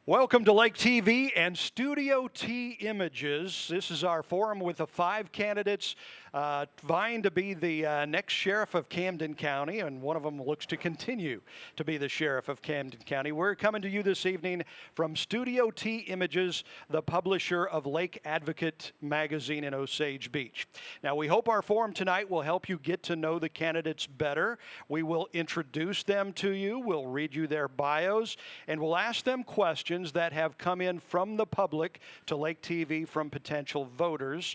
Welcome to Lake TV and Studio T Images. This is our forum with the 5 candidates vying to be the next sheriff of Camden County, and one of them looks to continue to be the sheriff of Camden County. We're coming to you this evening from Studio T Images, the publisher of Lake Advocate magazine in Osage Beach. Now, we hope our forum tonight will help you get to know the candidates better. We will introduce them to you, we'll read you their bios, and we'll ask them questions that have come in from the public to Lake TV from potential voters.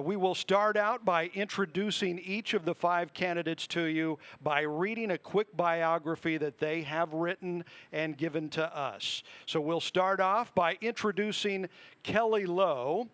We will start out by introducing each of the 5 candidates to you by reading a quick biography that they have written and given to us. So we'll start off by introducing Kelly Lowe.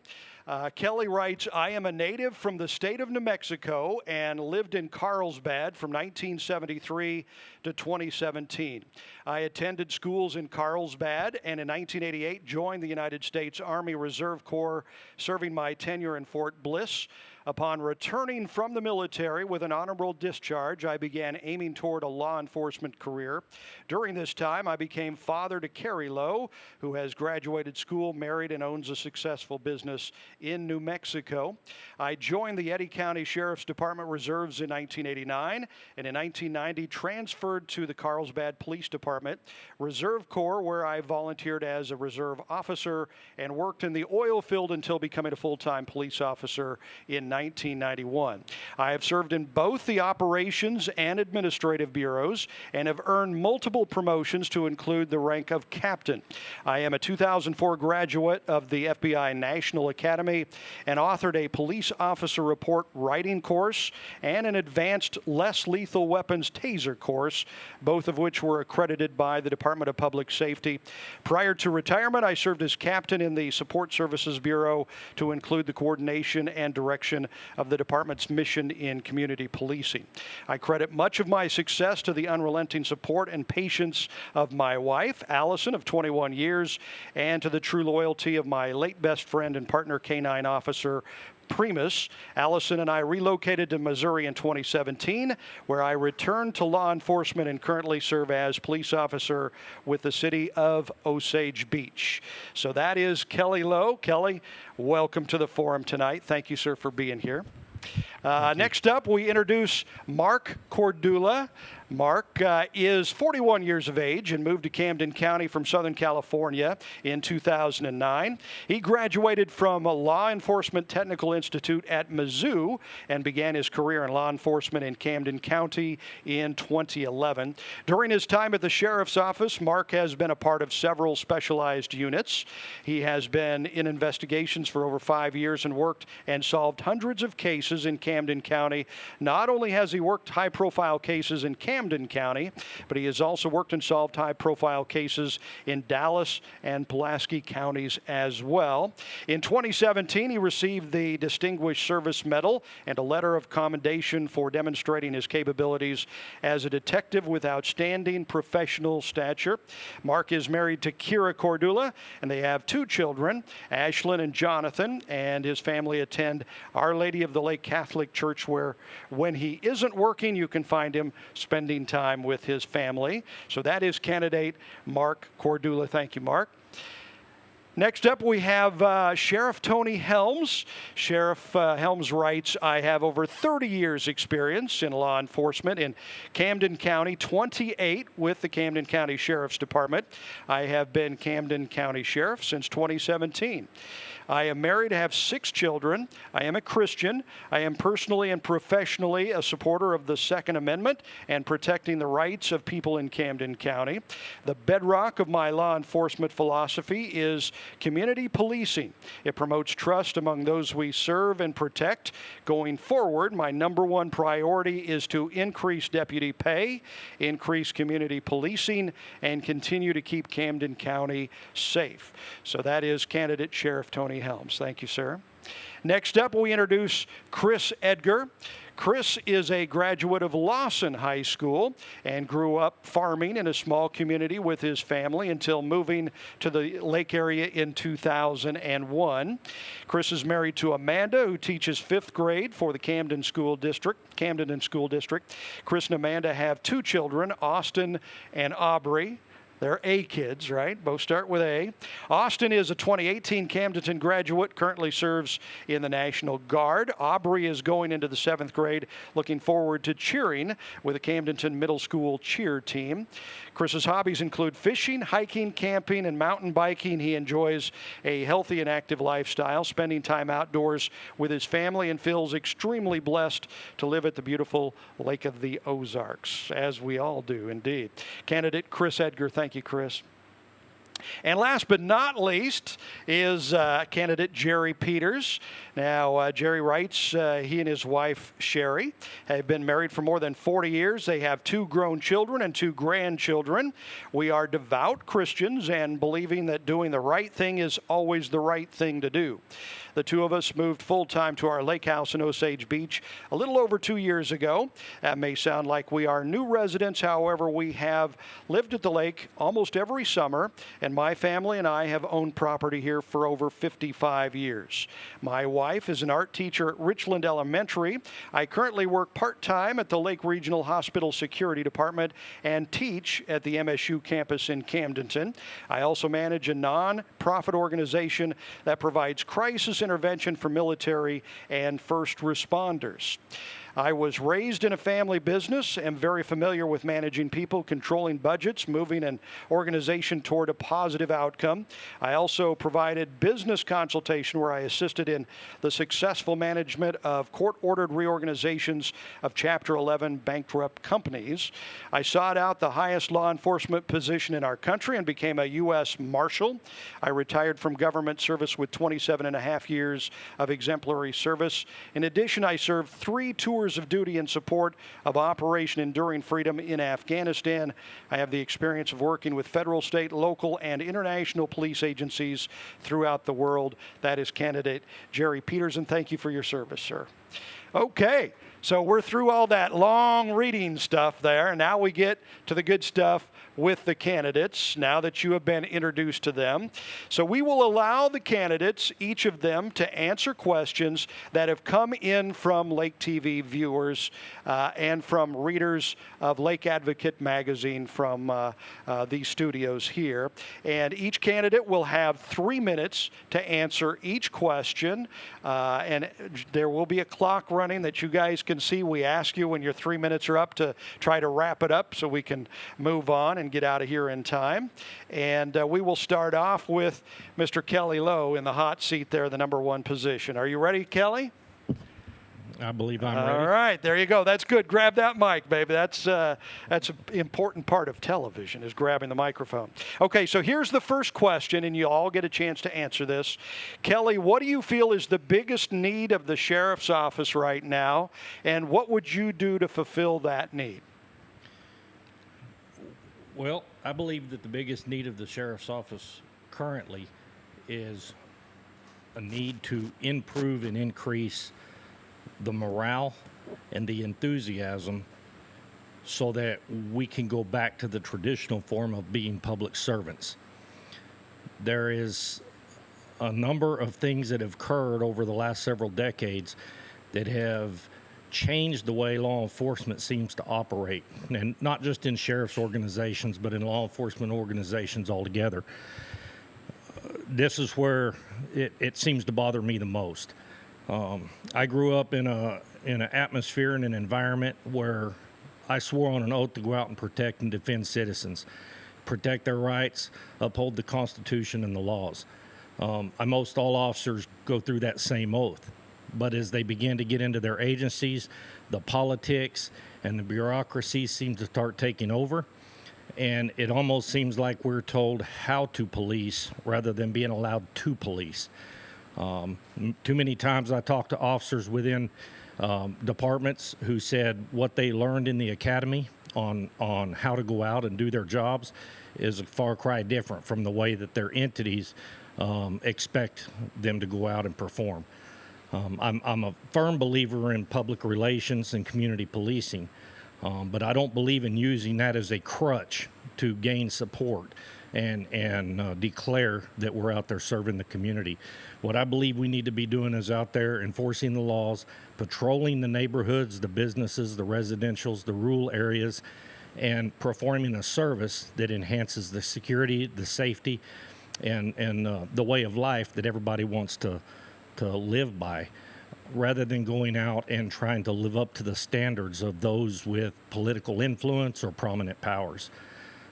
Kelly writes, I am a native from the state of New Mexico and lived in Carlsbad from 1973 to 2017. I attended schools in Carlsbad and in 1988 joined the United States Army Reserve Corps, serving my tenure in Fort Bliss. Upon returning from the military with an honorable discharge, I began aiming toward a law enforcement career. During this time, I became father to Carrie Lowe, who has graduated school, married, and owns a successful business in New Mexico. I joined the Eddy County Sheriff's Department Reserves in 1989, and in 1990 transferred to the Carlsbad Police Department Reserve Corps, where I volunteered as a reserve officer and worked in the oil field until becoming a full-time police officer in 1991. I have served in both the operations and administrative bureaus and have earned multiple promotions to include the rank of captain. I am a 2004 graduate of the FBI National Academy and authored a police officer report writing course and an advanced less lethal weapons taser course, both of which were accredited by the Department of Public Safety. Prior to retirement, I served as captain in the Support Services Bureau to include the coordination and direction of the department's mission in community policing. I credit much of my success to the unrelenting support and patience of my wife, Allison, of 21 years, and to the true loyalty of my late best friend and partner K-9 officer, Primus. Allison and I relocated to Missouri in 2017, where I returned to law enforcement and currently serve as police officer with the city of Osage Beach. So that is Kelly Lowe. Kelly, welcome to the forum tonight. Thank you, sir, for being here. Next up, we introduce Mark Cordula. Mark is 41 years of age and moved to Camden County from Southern California in 2009. He graduated from a Law Enforcement Technical Institute at Mizzou and began his career in law enforcement in Camden County in 2011. During his time at the Sheriff's Office, Mark has been a part of several specialized units. He has been in investigations for over 5 years and worked and solved hundreds of cases in Camden County. Not only has he worked high-profile cases in Camden County, but he has also worked and solved high-profile cases in Dallas and Pulaski counties as well. In 2017, he received the Distinguished Service Medal and a letter of commendation for demonstrating his capabilities as a detective with outstanding professional stature. Mark is married to Kira Cordula, and they have 2 children, Ashlyn and Jonathan, and his family attend Our Lady of the Lake Catholic Church, where when he isn't working, you can find him spending time with his family. So that is candidate Mark Cordula. Thank you, Mark. Next up, we have Sheriff Tony Helms. Sheriff Helms writes, I have over 30 years experience in law enforcement in Camden County, 28 with the Camden County Sheriff's Department. I have been Camden County Sheriff since 2017. I am married, have 6 children. I am a Christian. I am personally and professionally a supporter of the Second Amendment and protecting the rights of people in Camden County. The bedrock of my law enforcement philosophy is community policing. It promotes trust among those we serve and protect. Going forward, my number 1 priority is to increase deputy pay, increase community policing, and continue to keep Camden County safe. So that is candidate Sheriff Tony Helms. Thank you, sir. Next up, we introduce Chris Edgar. Chris is a graduate of Lawson High School and grew up farming in a small community with his family until moving to the lake area in 2001. Chris is married to Amanda, who teaches 5th grade for the Camden School District. Chris and Amanda have 2 children, Austin and Aubrey. They're A kids, right? Both start with A. Austin is a 2018 Camden graduate, currently serves in the National Guard. Aubrey is going into the 7th grade, looking forward to cheering with the Camden Middle School cheer team. Chris's hobbies include fishing, hiking, camping, and mountain biking. He enjoys a healthy and active lifestyle, spending time outdoors with his family, and feels extremely blessed to live at the beautiful Lake of the Ozarks, as we all do indeed. Candidate Chris Edgar, thank you, Chris. And last but not least is candidate Jerry Peters. Now, Jerry writes he and his wife, Sherry, have been married for more than 40 years. They have 2 grown children and 2 grandchildren. We are devout Christians and believing that doing the right thing is always the right thing to do. The 2 of us moved full-time to our lake house in Osage Beach a little over 2 years ago. That may sound like we are new residents. However, we have lived at the lake almost every summer, and my family and I have owned property here for over 55 years. My wife is an art teacher at Richland Elementary. I currently work part-time at the Lake Regional Hospital Security Department and teach at the MSU campus in Camden. I also manage a non-profit organization that provides crisis intervention for military and first responders. I was raised in a family business, am very familiar with managing people, controlling budgets, moving an organization toward a positive outcome. I also provided business consultation where I assisted in the successful management of court-ordered reorganizations of Chapter 11 bankrupt companies. I sought out the highest law enforcement position in our country and became a U.S. Marshal. I retired from government service with 27 and a half years of exemplary service. In addition, I served 3 tours of duty in support of Operation Enduring Freedom in Afghanistan. I have the experience of working with federal, state, local, and international police agencies throughout the world. That is candidate Jerry Peters, and thank you for your service, sir. Okay, so we're through all that long reading stuff there, and now we get to the good stuff with the candidates, now that you have been introduced to them. So we will allow the candidates, each of them, to answer questions that have come in from Lake TV viewers and from readers of Lake Advocate magazine from these studios here. And each candidate will have 3 minutes to answer each question. And there will be a clock running that you guys can see. We ask you when your 3 minutes are up to try to wrap it up so we can move on and get out of here in time. And we will start off with Mr. Kelly Lowe in the hot seat there, the #1 position. Are you ready, Kelly? I believe I'm ready. All right, there you go. That's good. Grab that mic, baby. That's an important part of television, is grabbing the microphone. Okay, so here's the first question, and you all get a chance to answer this. Kelly, what do you feel is the biggest need of the sheriff's office right now, and what would you do to fulfill that need? Well, I believe that the biggest need of the sheriff's office currently is a need to improve and increase the morale and the enthusiasm so that we can go back to the traditional form of being public servants. There is a number of things that have occurred over the last several decades that have changed the way law enforcement seems to operate, and not just in sheriff's organizations, but in law enforcement organizations altogether. This is where it seems to bother me the most. I grew up in an atmosphere and an environment where I swore on an oath to go out and protect and defend citizens, protect their rights, uphold the Constitution and the laws. Most all officers go through that same oath. But as they begin to get into their agencies, the politics and the bureaucracy seem to start taking over. And it almost seems like we're told how to police rather than being allowed to police. Too many times I talked to officers within departments who said what they learned in the academy on how to go out and do their jobs is a far cry different from the way that their entities expect them to go out and perform. I'm a firm believer in public relations and community policing, but I don't believe in using that as a crutch to gain support and declare that we're out there serving the community. What I believe we need to be doing is out there enforcing the laws, patrolling the neighborhoods, the businesses, the residentials, the rural areas, and performing a service that enhances the security, the safety, and the way of life that everybody wants to live by, rather than going out and trying to live up to the standards of those with political influence or prominent powers.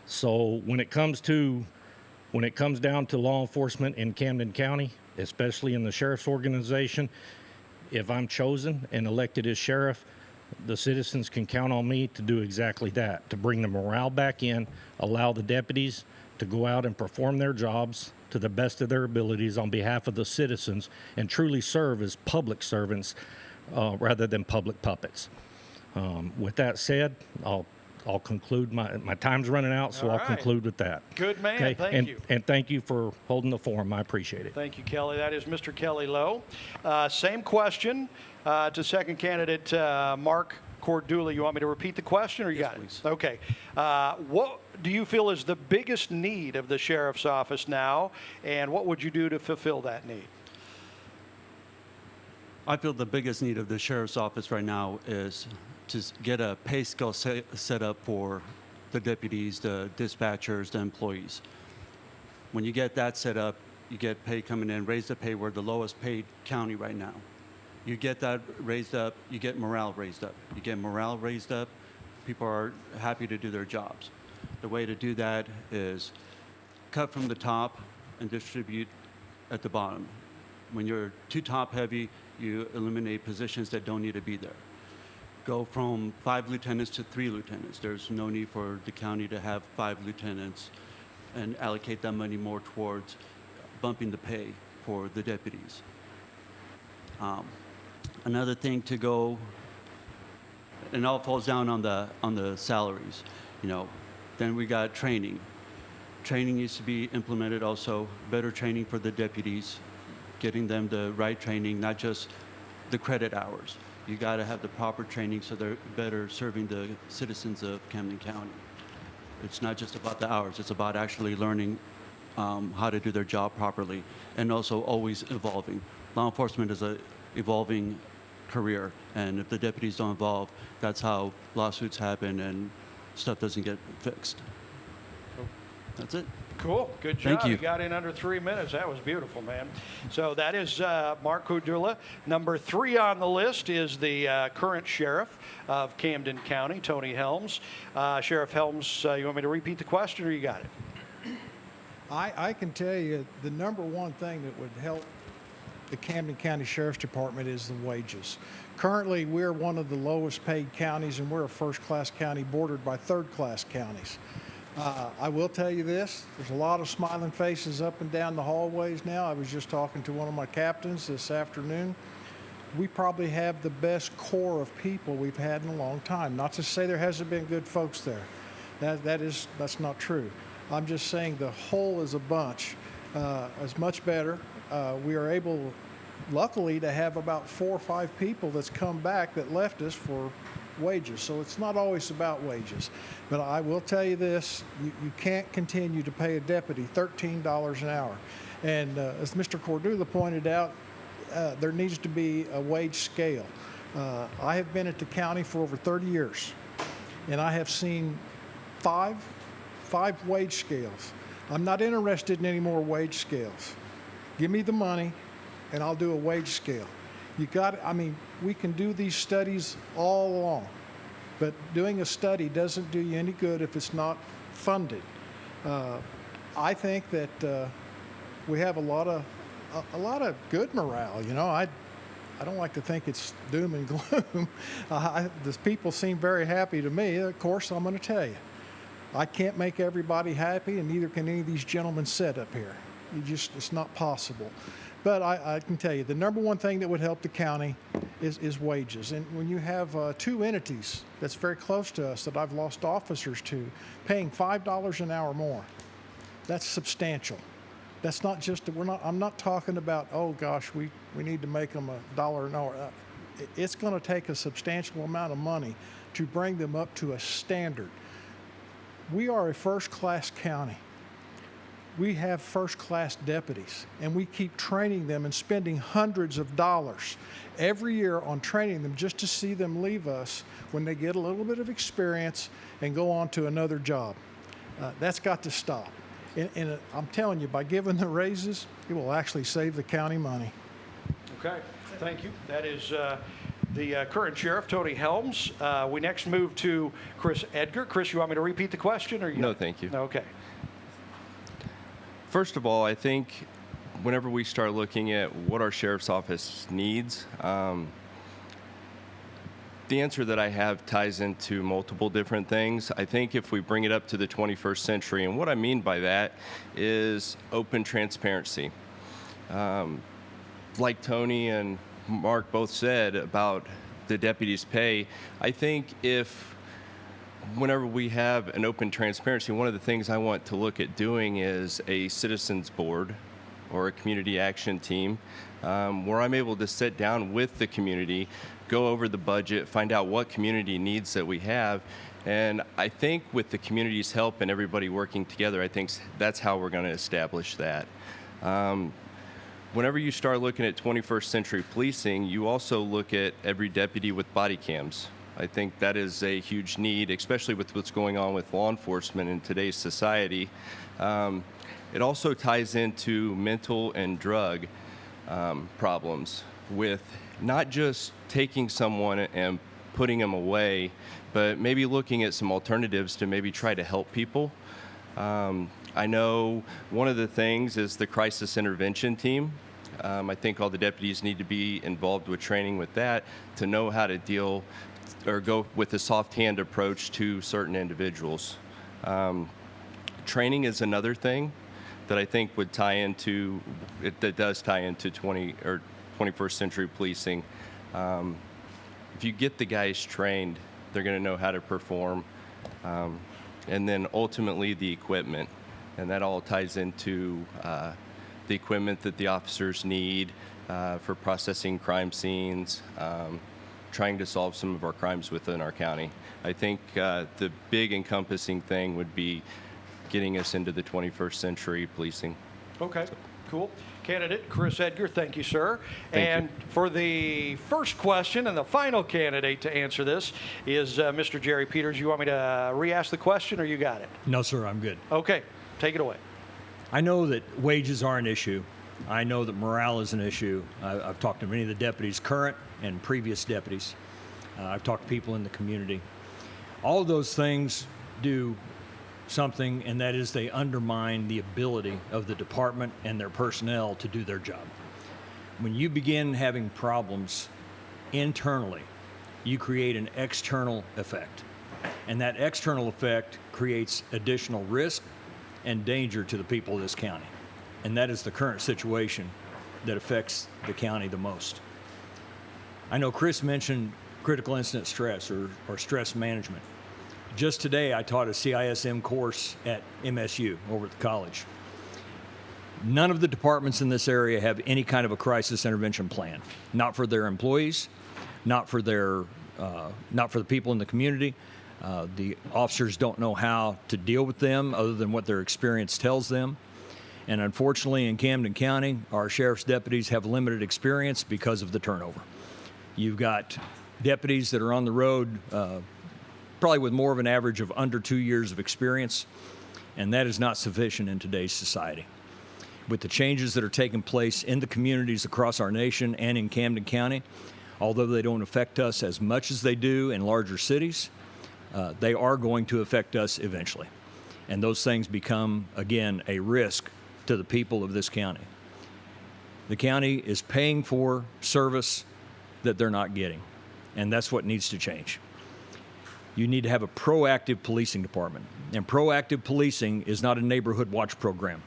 So when it comes down to law enforcement in Camden County, especially in the sheriff's organization, if I'm chosen and elected as sheriff, the citizens can count on me to do exactly that, to bring the morale back in, allow the deputies to go out and perform their jobs to the best of their abilities on behalf of the citizens and truly serve as public servants rather than public puppets. With that said, I'll conclude. My time's running out, so All I'll right. conclude with that. Good man. Thank you. And thank you for holding the forum. I appreciate it. Thank you, Kelly. That is Mr. Kelly Lowe. Same question to second candidate Mark Cordula. You want me to repeat the question, or you got please. it? Okay. What do you feel is the biggest need of the sheriff's office now, and what would you do to fulfill that need? I feel the biggest need of the sheriff's office right now is to get a pay scale set up for the deputies, the dispatchers, the employees. When you get that set up, you get pay coming in, raise the pay. We're the lowest paid county right now. You get that raised up, you get morale raised up. You get morale raised up, people are happy to do their jobs. The way to do that is cut from the top and distribute at the bottom. When you're too top heavy, you eliminate positions that don't need to be there. Go from 5 lieutenants to 3 lieutenants. There's no need for the county to have 5 lieutenants and allocate that money more towards bumping the pay for the deputies. Another thing to go, and it all falls down on the salaries, you know. Then we got training. Training needs to be implemented also, better training for the deputies, getting them the right training, not just the credit hours. You got to have the proper training so they're better serving the citizens of Camden County. It's not just about the hours, it's about actually learning how to do their job properly, and also always evolving. Law enforcement is a evolving career, and if the deputies don't evolve, that's how lawsuits happen and stuff doesn't get fixed. That's it. Cool. Good job. Thank you. You got in under 3 minutes. That was beautiful, man. So that is Mark Cordula. Number 3 on the list is the current sheriff of Camden County, Tony Helms. Sheriff Helms, you want me to repeat the question, or you got it? I can tell you the number one thing that would help the Camden County Sheriff's Department is the wages. Currently, we're one of the lowest paid counties, and we're a first-class county bordered by third-class counties. I will tell you this, there's a lot of smiling faces up and down the hallways now. I was just talking to one of my captains this afternoon. We probably have the best core of people we've had in a long time. Not to say there hasn't been good folks there. That's not true. I'm just saying the whole as a bunch is much better. We are able, luckily, to have about 4 or 5 people that's come back that left us for wages. So it's not always about wages. But I will tell you this, you can't continue to pay a deputy $13 an hour. And as Mr. Cordula pointed out, there needs to be a wage scale. I have been at the county for over 30 years, and I have seen five wage scales. I'm not interested in any more wage scales. Give me the money, and I'll do a wage scale. We can do these studies all along, but doing a study doesn't do you any good if it's not funded. I think that we have a lot of good morale. You know, I don't like to think it's doom and gloom. The people seem very happy to me. Of course, I'm going to tell you, I can't make everybody happy, and neither can any of these gentlemen sit up here. It's not possible. But I can tell you, the number one thing that would help the county is wages. And when you have 2 entities that's very close to us that I've lost officers to, paying $5 an hour more, that's substantial. That's not just, I'm not talking about, oh gosh, we need to make them $1 an hour. It's going to take a substantial amount of money to bring them up to a standard. We are a first-class county. we have first-class deputies, and we keep training them and spending hundreds of dollars every year on training them just to see them leave us when they get a little bit of experience and go on to another job. That's got to stop. And I'm telling you, by giving the raises, it will actually save the county money. Okay, thank you. That is the current sheriff, Tony Helms. We next move to Chris Edgar. Chris, you want me to repeat the question? Or No, thank you. Okay. First of all, I think whenever we start looking at what our sheriff's office needs, the answer that I have ties into multiple different things. I think if we bring it up to the 21st century, and what I mean by that is open transparency. Like Tony and Mark both said about the deputies' pay, I think whenever we have an open transparency, one of the things I want to look at doing is a citizens board or a community action team where I'm able to sit down with the community, go over the budget, find out what community needs that we have. And I think with the community's help and everybody working together, I think that's how we're going to establish that. Whenever you start looking at 21st century policing, you also look at every deputy with body cams. I think that is a huge need, especially with what's going on with law enforcement in today's society. It also ties into mental and drug problems with not just taking someone and putting them away, but maybe looking at some alternatives to maybe try to help people. I know one of the things is the crisis intervention team. I think all the deputies need to be involved with training with that to know how to deal or go with a soft hand approach to certain individuals. Training is another thing that I think would tie into, that does tie into 21st century policing. If you get the guys trained, they're going to know how to perform. And then ultimately the equipment. And that all ties into the equipment that the officers need for processing crime scenes, trying to solve some of our crimes within our county. I think the big encompassing thing would be getting us into the 21st century policing. Okay, cool. Candidate Chris Edgar, thank you, sir. Thank you. For the first question and the final candidate to answer this is Mr. Jerry Peters. You want me to re-ask the question, or you got it? No, sir, I'm good. Okay, take it away. I know that wages are an issue. I know that morale is an issue. I've talked to many of the deputies, current and previous deputies. I've talked to people in the community. All of those things do something, and that is they undermine the ability of the department and their personnel to do their job. When you begin having problems internally, you create an external effect. And that external effect creates additional risk and danger to the people of this county. And that is the current situation that affects the county the most. I know Chris mentioned critical incident stress or stress management. Just today, I taught a CISM course at MSU over at the college. None of the departments in this area have any kind of a crisis intervention plan. Not for their employees, not for the people in the community. The officers don't know how to deal with them other than what their experience tells them. And unfortunately, in Camden County, our sheriff's deputies have limited experience because of the turnover. You've got deputies that are on the road probably with more of an average of under 2 years of experience, and that is not sufficient in today's society. With the changes that are taking place in the communities across our nation and in Camden County, although they don't affect us as much as they do in larger cities, they are going to affect us eventually. And those things become, again, a risk to the people of this county. The county is paying for service that they're not getting, and that's what needs to change. You need to have a proactive policing department. And proactive policing is not a neighborhood watch program.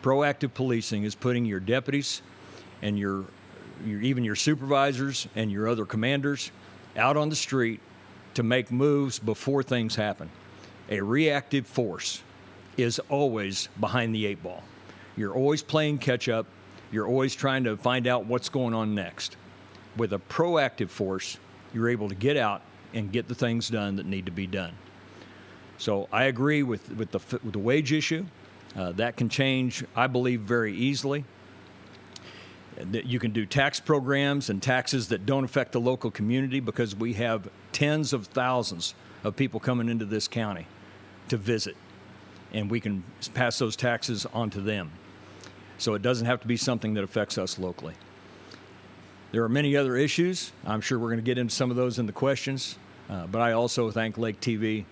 Proactive policing is putting your deputies and even your supervisors and your other commanders out on the street to make moves before things happen. A reactive force is always behind the eight ball. You're always playing catch up. You're always trying to find out what's going on next. With a proactive force, you're able to get out and get the things done that need to be done. So I agree with the wage issue. That can change, I believe, very easily. That you can do tax programs and taxes that don't affect the local community, because we have tens of thousands of people coming into this county to visit, and we can pass those taxes on to them. So it doesn't have to be something that affects us locally. There are many other issues. I'm sure we're going to get into some of those in the questions, but I also thank Lake TV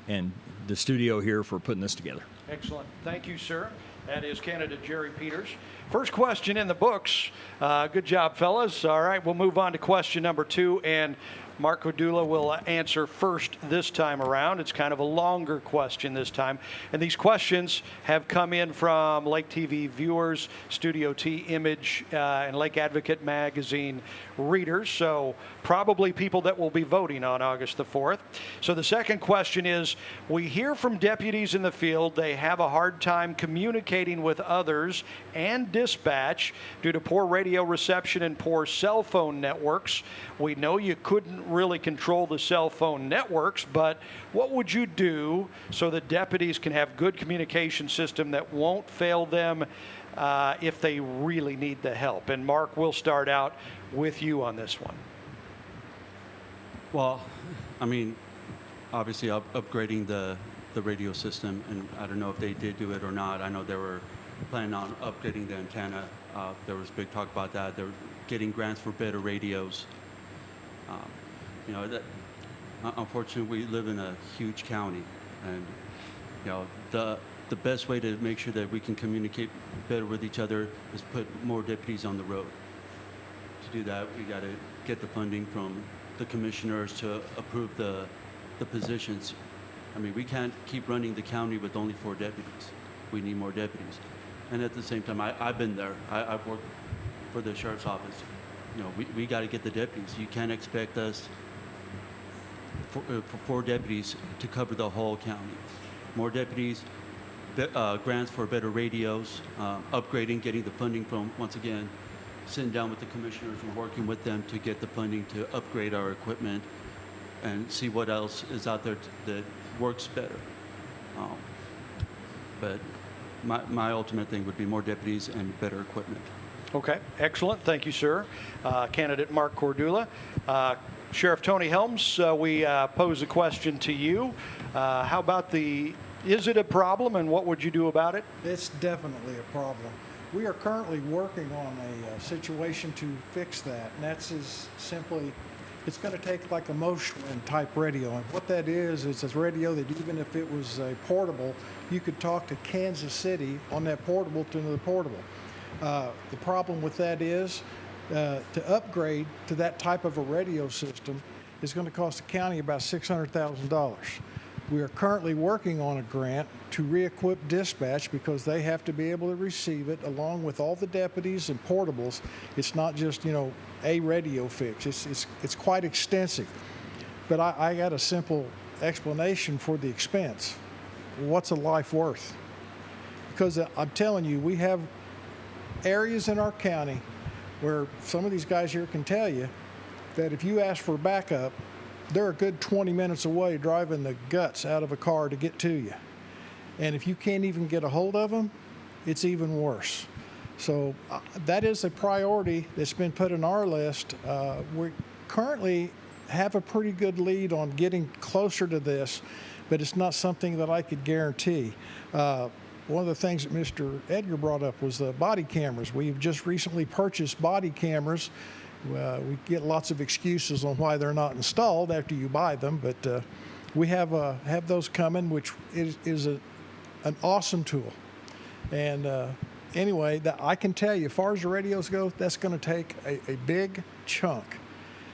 and the studio here for putting this together. Excellent. Thank you, sir. That is candidate Jerry Peters. First question in the books. Good job, fellas. All right, we'll move on to question number 2, and Mark Cordula will answer first this time around. It's kind of a longer question this time. And these questions have come in from Lake TV viewers, Studio T Image, and Lake Advocate Magazine readers. So probably people that will be voting on August the 4th. So the second question is, we hear from deputies in the field they have a hard time communicating with others and dispatch due to poor radio reception and poor cell phone networks. We know you couldn't really control the cell phone networks, but what would you do so that deputies can have good communication system that won't fail them if they really need the help? And Mark, we'll start out with you on this one. Well, I mean, obviously upgrading the radio system, and I don't know if they did do it or not. I know they were planning on upgrading the antenna. There was big talk about that. They were getting grants for better radios. You know, that, unfortunately, we live in a huge county, and you know, the best way to make sure that we can communicate better with each other is put more deputies on the road. To do that, we got to get the funding from the commissioners to approve the positions. I mean, we can't keep running the county with only 4 deputies. We need more deputies. And at the same time, I've been there. I've worked for the sheriff's office. You know, we got to get the deputies. You can't expect us for 4 deputies to cover the whole county. More deputies, grants for better radios, upgrading, getting the funding from, once again, sitting down with the commissioners and working with them to get the funding to upgrade our equipment and see what else is out there that works better. But my ultimate thing would be more deputies and better equipment. Okay, excellent. Thank you, sir. Candidate Mark Cordula. Sheriff Tony Helms, we pose a question to you. How about is it a problem, and what would you do about it? It's definitely a problem. We are currently working on a situation to fix that, and that's as simply, it's going to take like a Moshwin type radio. And what that is a radio that even if it was a portable, you could talk to Kansas City on that portable to the portable. The problem with that is to upgrade to that type of a radio system is going to cost the county about $600,000. We are currently working on a grant to re-equip dispatch because they have to be able to receive it along with all the deputies and portables. It's not just, you know, a radio fix. It's quite extensive. But I got a simple explanation for the expense. What's a life worth? Because I'm telling you, we have areas in our county where some of these guys here can tell you that if you ask for backup, they're a good 20 minutes away driving the guts out of a car to get to you. And if you can't even get a hold of them, it's even worse. So that is a priority that's been put on our list. We currently have a pretty good lead on getting closer to this, but it's not something that I could guarantee. One of the things that Mr. Edgar brought up was the body cameras. We've just recently purchased body cameras. We get lots of excuses on why they're not installed after you buy them, but we have those coming, which is an awesome tool. And anyway, I can tell you, as far as the radios go, that's going to take a big chunk.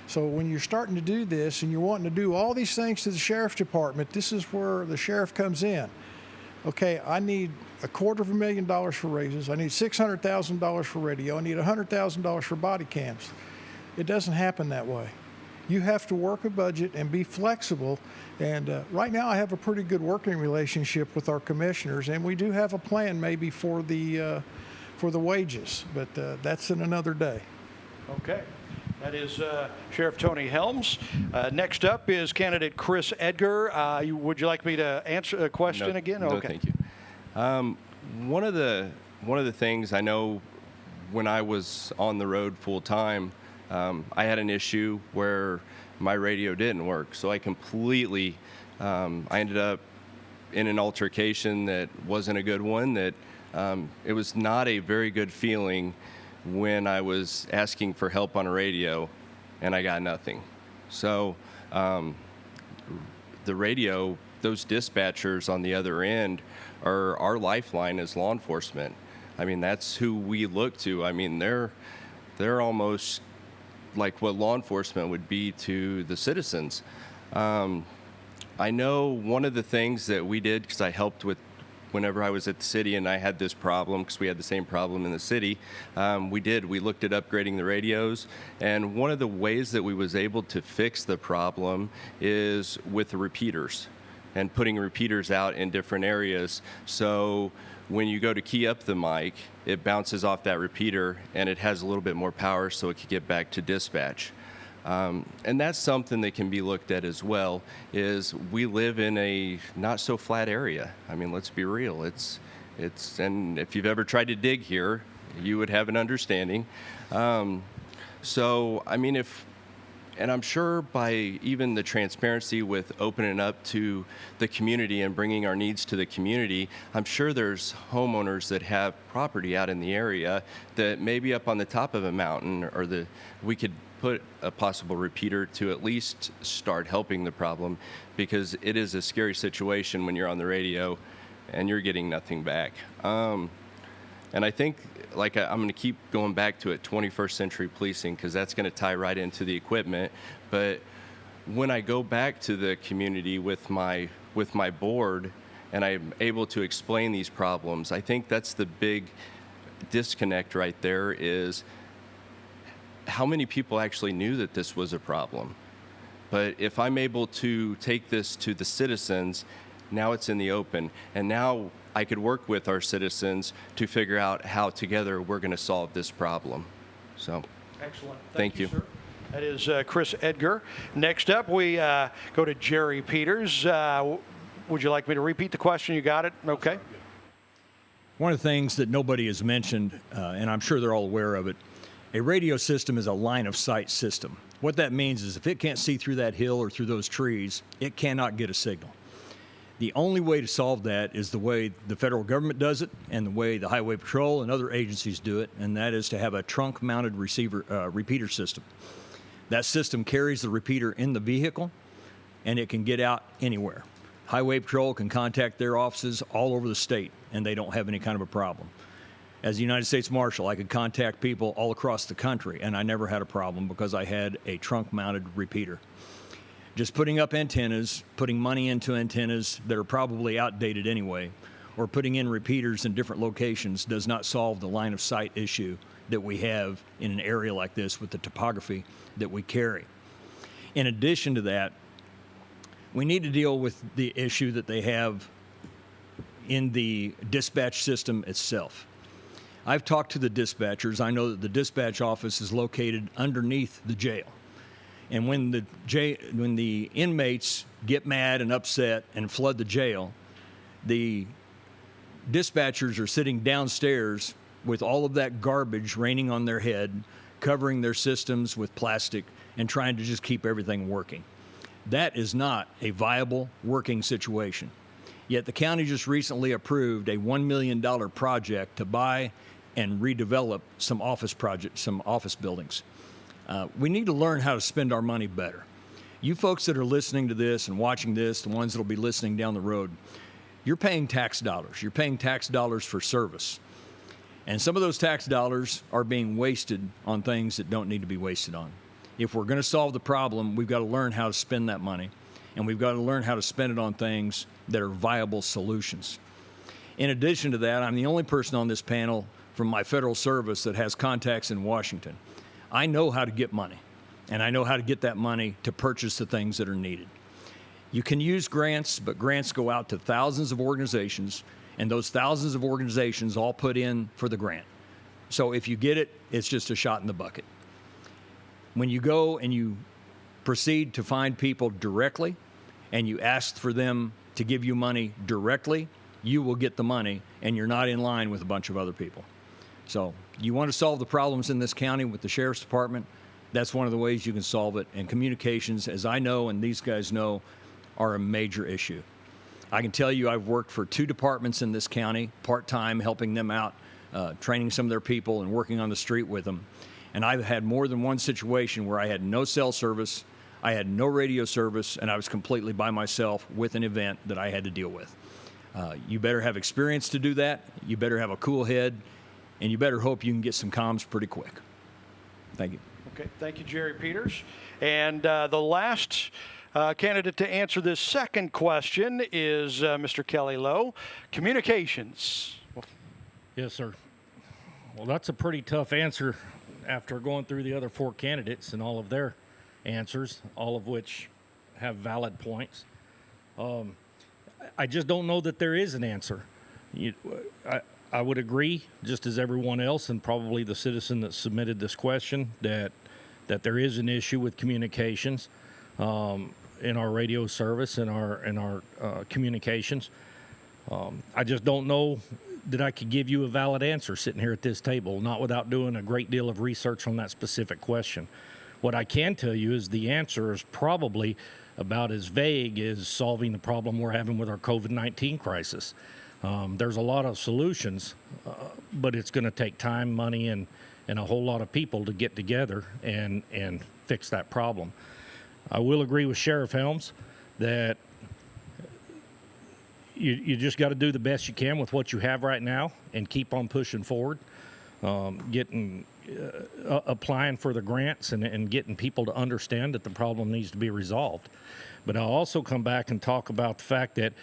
So when you're starting to do this and you're wanting to do all these things to the sheriff's department, this is where the sheriff comes in. Okay, I need $250,000 for raises. I need $600,000 for radio. I need $100,000 for body cams. It doesn't happen that way. You have to work a budget and be flexible. And right now, I have a pretty good working relationship with our commissioners, and we do have a plan maybe for the wages, but that's in another day. Okay. That is Sheriff Tony Helms. Next up is candidate Chris Edgar. Would you like me to answer a question again? No, okay. thank you. One of the things I know when I was on the road full time, I had an issue where my radio didn't work, so I completely I ended up in an altercation that wasn't a good one. That it was not a very good feeling when I was asking for help on a radio and I got nothing. So the radio, those dispatchers on the other end are our lifeline as law enforcement. I mean, that's who we look to. I mean, they're almost like what law enforcement would be to the citizens. I know one of the things that we did, because I helped with whenever I was at the city and I had this problem, because we had the same problem in the city, we looked at upgrading the radios, and one of the ways that we was able to fix the problem is with the repeaters and putting repeaters out in different areas. So when you go to key up the mic, it bounces off that repeater and it has a little bit more power so it can get back to dispatch. And that's something that can be looked at as well, is we live in a not so flat area. I mean, let's be real. And if you've ever tried to dig here, you would have an understanding. So, I mean, and I'm sure by even the transparency with opening up to the community and bringing our needs to the community, I'm sure there's homeowners that have property out in the area that maybe up on the top of a mountain, or we could put a possible repeater to at least start helping the problem, because it is a scary situation when you're on the radio and you're getting nothing back. And I think, I'm going to keep going back to it, 21st century policing, because that's going to tie right into the equipment. But when I go back to the community with my board and I'm able to explain these problems, I think that's the big disconnect right there, is how many people actually knew that this was a problem. But if I'm able to take this to the citizens, now it's in the open, and now I could work with our citizens to figure out how together we're going to solve this problem. So, Excellent. Thank you. Sir. That is Chris Edgar. Next up, we go to Jerry Peters. Would you like me to repeat the question? You got it? Okay. One of the things that nobody has mentioned, and I'm sure they're all aware of it, a radio system is a line of sight system. What that means is if it can't see through that hill or through those trees, it cannot get a signal. The only way to solve that is the way the federal government does it and the way the Highway Patrol and other agencies do it, and that is to have a trunk-mounted repeater system. That system carries the repeater in the vehicle, and it can get out anywhere. Highway Patrol can contact their offices all over the state, and they don't have any kind of a problem. As a United States Marshal, I could contact people all across the country, and I never had a problem because I had a trunk-mounted repeater. Just putting up antennas, putting money into antennas that are probably outdated anyway, or putting in repeaters in different locations does not solve the line of sight issue that we have in an area like this with the topography that we carry. In addition to that, we need to deal with the issue that they have in the dispatch system itself. I've talked to the dispatchers. I know that the dispatch office is located underneath the jail. And when the inmates get mad and upset and flood the jail, the dispatchers are sitting downstairs with all of that garbage raining on their head, covering their systems with plastic, and trying to just keep everything working. That is not a viable working situation. Yet the county just recently approved a $1 million project to buy and redevelop some office buildings. We need to learn how to spend our money better. You folks that are listening to this and watching this, the ones that will be listening down the road, you're paying tax dollars. You're paying tax dollars for service. And some of those tax dollars are being wasted on things that don't need to be wasted on. If we're going to solve the problem, we've got to learn how to spend that money, and we've got to learn how to spend it on things that are viable solutions. In addition to that, I'm the only person on this panel from my federal service that has contacts in Washington. I know how to get money, and I know how to get that money to purchase the things that are needed. You can use grants, but grants go out to thousands of organizations, and those thousands of organizations all put in for the grant. So if you get it, it's just a shot in the bucket. When you go and you proceed to find people directly, and you ask for them to give you money directly, you will get the money, and you're not in line with a bunch of other people. So you want to solve the problems in this county with the sheriff's department, that's one of the ways you can solve it. And communications, as I know and these guys know, are a major issue. I can tell you I've worked for 2 departments in this county, part-time, helping them out, training some of their people and working on the street with them. And I've had more than one situation where I had no cell service, I had no radio service, and I was completely by myself with an event that I had to deal with. You better have experience to do that, you better have a cool head, and you better hope you can get some comms pretty quick. Thank you. Okay, thank you, Jerry Peters. And the last candidate to answer this second question is Mr. Kelly Lowe. Communications. Yes, sir. Well, that's a pretty tough answer after going through the other 4 candidates and all of their answers, all of which have valid points. I just don't know that there is an answer. I would agree, just as everyone else and probably the citizen that submitted this question, that there is an issue with communications in our radio service and our communications. I just don't know that I could give you a valid answer sitting here at this table, not without doing a great deal of research on that specific question. What I can tell you is the answer is probably about as vague as solving the problem we're having with our COVID-19 crisis. There's a lot of solutions, but it's going to take time, money, and a whole lot of people to get together and fix that problem. I will agree with Sheriff Helms that you just got to do the best you can with what you have right now and keep on pushing forward, applying for the grants and getting people to understand that the problem needs to be resolved. But I'll also come back and talk about the fact that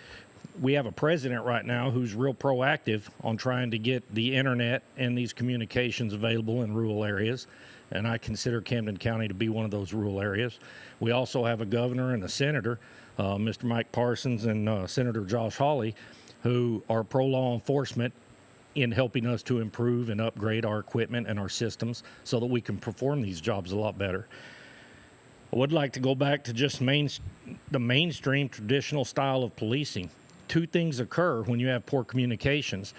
we have a president right now who's real proactive on trying to get the internet and these communications available in rural areas, and I consider Camden County to be one of those rural areas. We also have a governor and a senator, Mr. Mike Parsons and Senator Josh Hawley, who are pro-law enforcement in helping us to improve and upgrade our equipment and our systems so that we can perform these jobs a lot better. I would like to go back to just the mainstream traditional style of policing. 2 things occur when you have poor communications.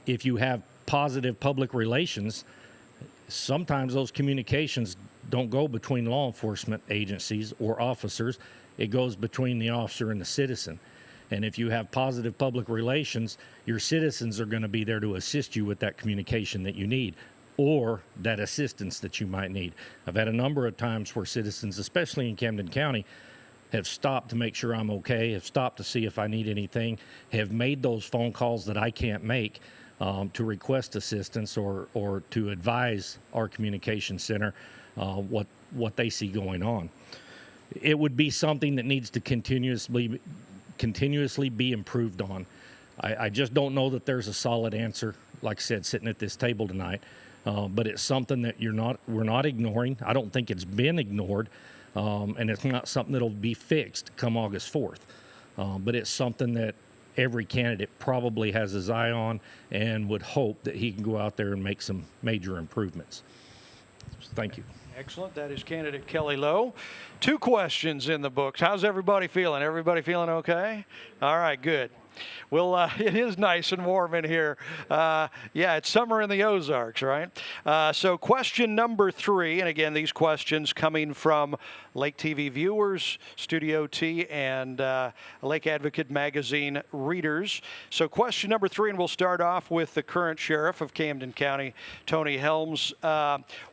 If you have positive public relations, sometimes those communications don't go between law enforcement agencies or officers. It goes between the officer and the citizen. And if you have positive public relations, your citizens are going to be there to assist you with that communication that you need or that assistance that you might need. I've had a number of times where citizens, especially in Camden County, have stopped to make sure I'm okay, have stopped to see if I need anything, have made those phone calls that I can't make to request assistance or to advise our communication center what they see going on. It would be something that needs to continuously be improved on. I just don't know that there's a solid answer, like I said, sitting at this table tonight. But it's something that we're not ignoring. I don't think it's been ignored, and it's not something that'll be fixed come August 4th. But it's something that every candidate probably has his eye on and would hope that he can go out there and make some major improvements. Thank you. Excellent. That is candidate Kelly Lowe. 2 questions in the books. How's everybody feeling? Everybody feeling okay? All right, good. Well, it is nice and warm in here. Yeah, it's summer in the Ozarks, right? So question number 3, and again, these questions coming from Lake TV viewers, Studio T, and Lake Advocate magazine readers. So question number 3, and we'll start off with the current sheriff of Camden County, Tony Helms.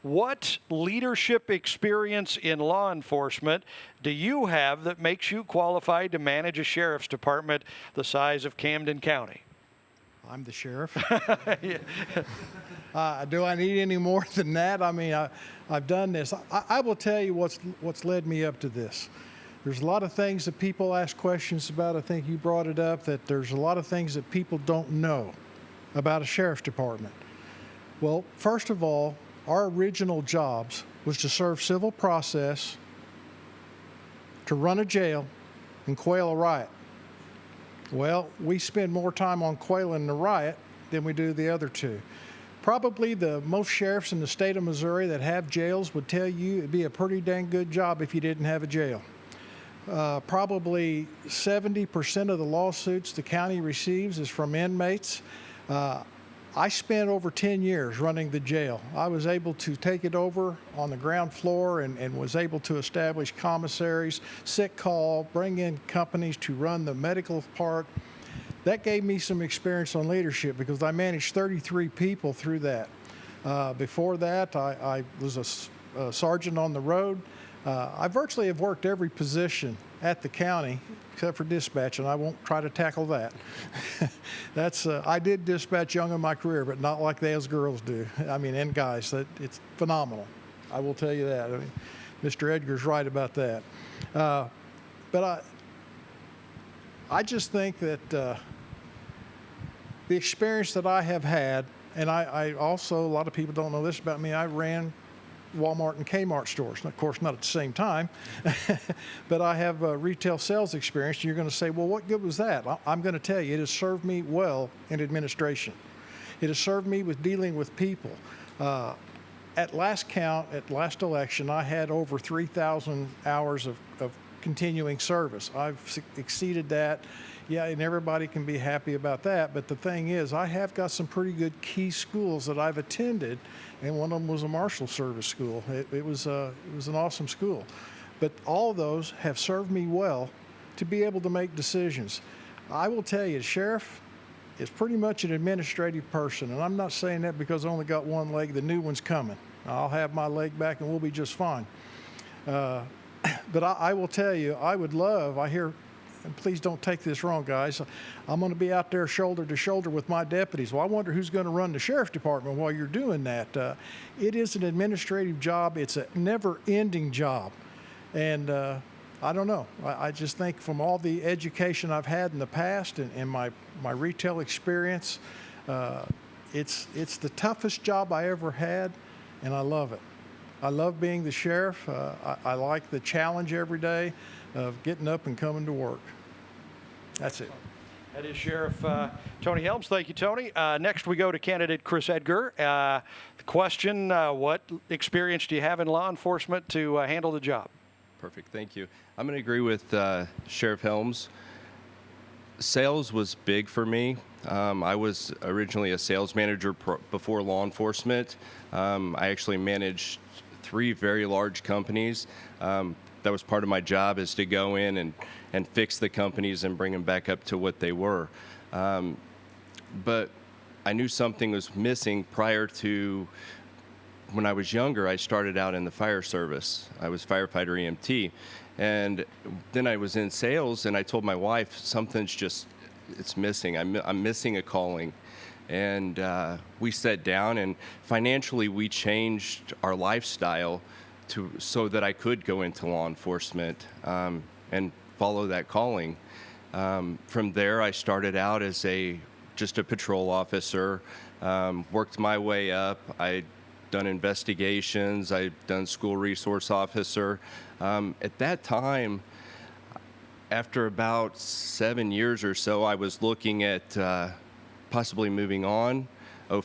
What leadership experience in law enforcement do you have that makes you qualified to manage a sheriff's department the size of Camden County? I'm the sheriff. Do I need any more than that? I mean, I've done this. I will tell you what's led me up to this. There's a lot of things that people ask questions about. I think you brought it up, that there's a lot of things that people don't know about a sheriff's department. Well, first of all, our original jobs was to serve civil process, to run a jail, and quail a riot. Well, we spend more time on quailing the riot than we do the other 2. Probably the most sheriffs in the state of Missouri that have jails would tell you it'd be a pretty dang good job if you didn't have a jail. Probably 70% of the lawsuits the county receives is from inmates. I spent over 10 years running the jail. I was able to take it over on the ground floor and was able to establish commissaries, sick call, bring in companies to run the medical part. That gave me some experience on leadership because I managed 33 people through that. Before that, I was a sergeant on the road. I virtually have worked every position at the county except for dispatch, and I won't try to tackle that. I did dispatch young in my career, but not like those girls do. I mean, and guys, it's phenomenal. I will tell you that. I mean, Mr. Edgar's right about that. But I just think that the experience that I have had, and I also, a lot of people don't know this about me, I ran Walmart and Kmart stores. And of course, not at the same time, but I have retail sales experience. And you're going to say, well, what good was that? I'm going to tell you, it has served me well in administration. It has served me with dealing with people. At last count, at last election, I had over 3,000 hours of continuing service. I've exceeded that. Yeah, and everybody can be happy about that. But the thing is, I have got some pretty good key schools that I've attended, and one of them was a Marshal Service school. It was an awesome school. But all of those have served me well to be able to make decisions. I will tell you, the sheriff is pretty much an administrative person, and I'm not saying that because I only got one leg. The new one's coming. I'll have my leg back, and we'll be just fine. But I will tell you, I would love, I hear, and please don't take this wrong, guys, I'm going to be out there shoulder to shoulder with my deputies. Well, I wonder who's going to run the sheriff's department while you're doing that. It is an administrative job. It's a never-ending job. And I don't know. I just think from all the education I've had in the past and my retail experience, it's the toughest job I ever had, and I love it. I love being the sheriff. I like the challenge every day of getting up and coming to work. That's it. That is Sheriff Tony Helms. Thank you, Tony. Next, we go to candidate Chris Edgar. The question, what experience do you have in law enforcement to handle the job? Perfect. Thank you. I'm going to agree with Sheriff Helms. Sales was big for me. I was originally a sales manager before law enforcement. I actually managed 3 very large companies. That was part of my job, is to go in and fix the companies and bring them back up to what they were. But I knew something was missing prior to when I was younger. I started out in the fire service. I was firefighter EMT. And then I was in sales, and I told my wife, it's missing. I'm missing a calling. And we sat down, and financially we changed our lifestyle so that I could go into law enforcement and follow that calling. From there, I started out as just a patrol officer, worked my way up. I'd done investigations. I'd done school resource officer. At that time, after about 7 years or so, I was looking at possibly moving on. I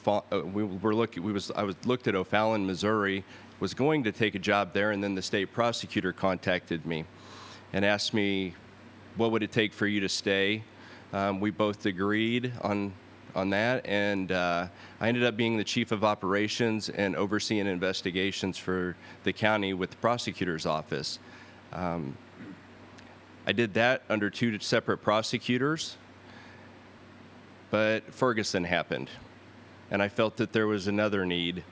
looked at O'Fallon, Missouri, was going to take a job there, and then the state prosecutor contacted me and asked me, what would it take for you to stay? We both agreed on that, and I ended up being the chief of operations and overseeing investigations for the county with the prosecutor's office. I did that under 2 separate prosecutors, but Ferguson happened, and I felt that there was another need.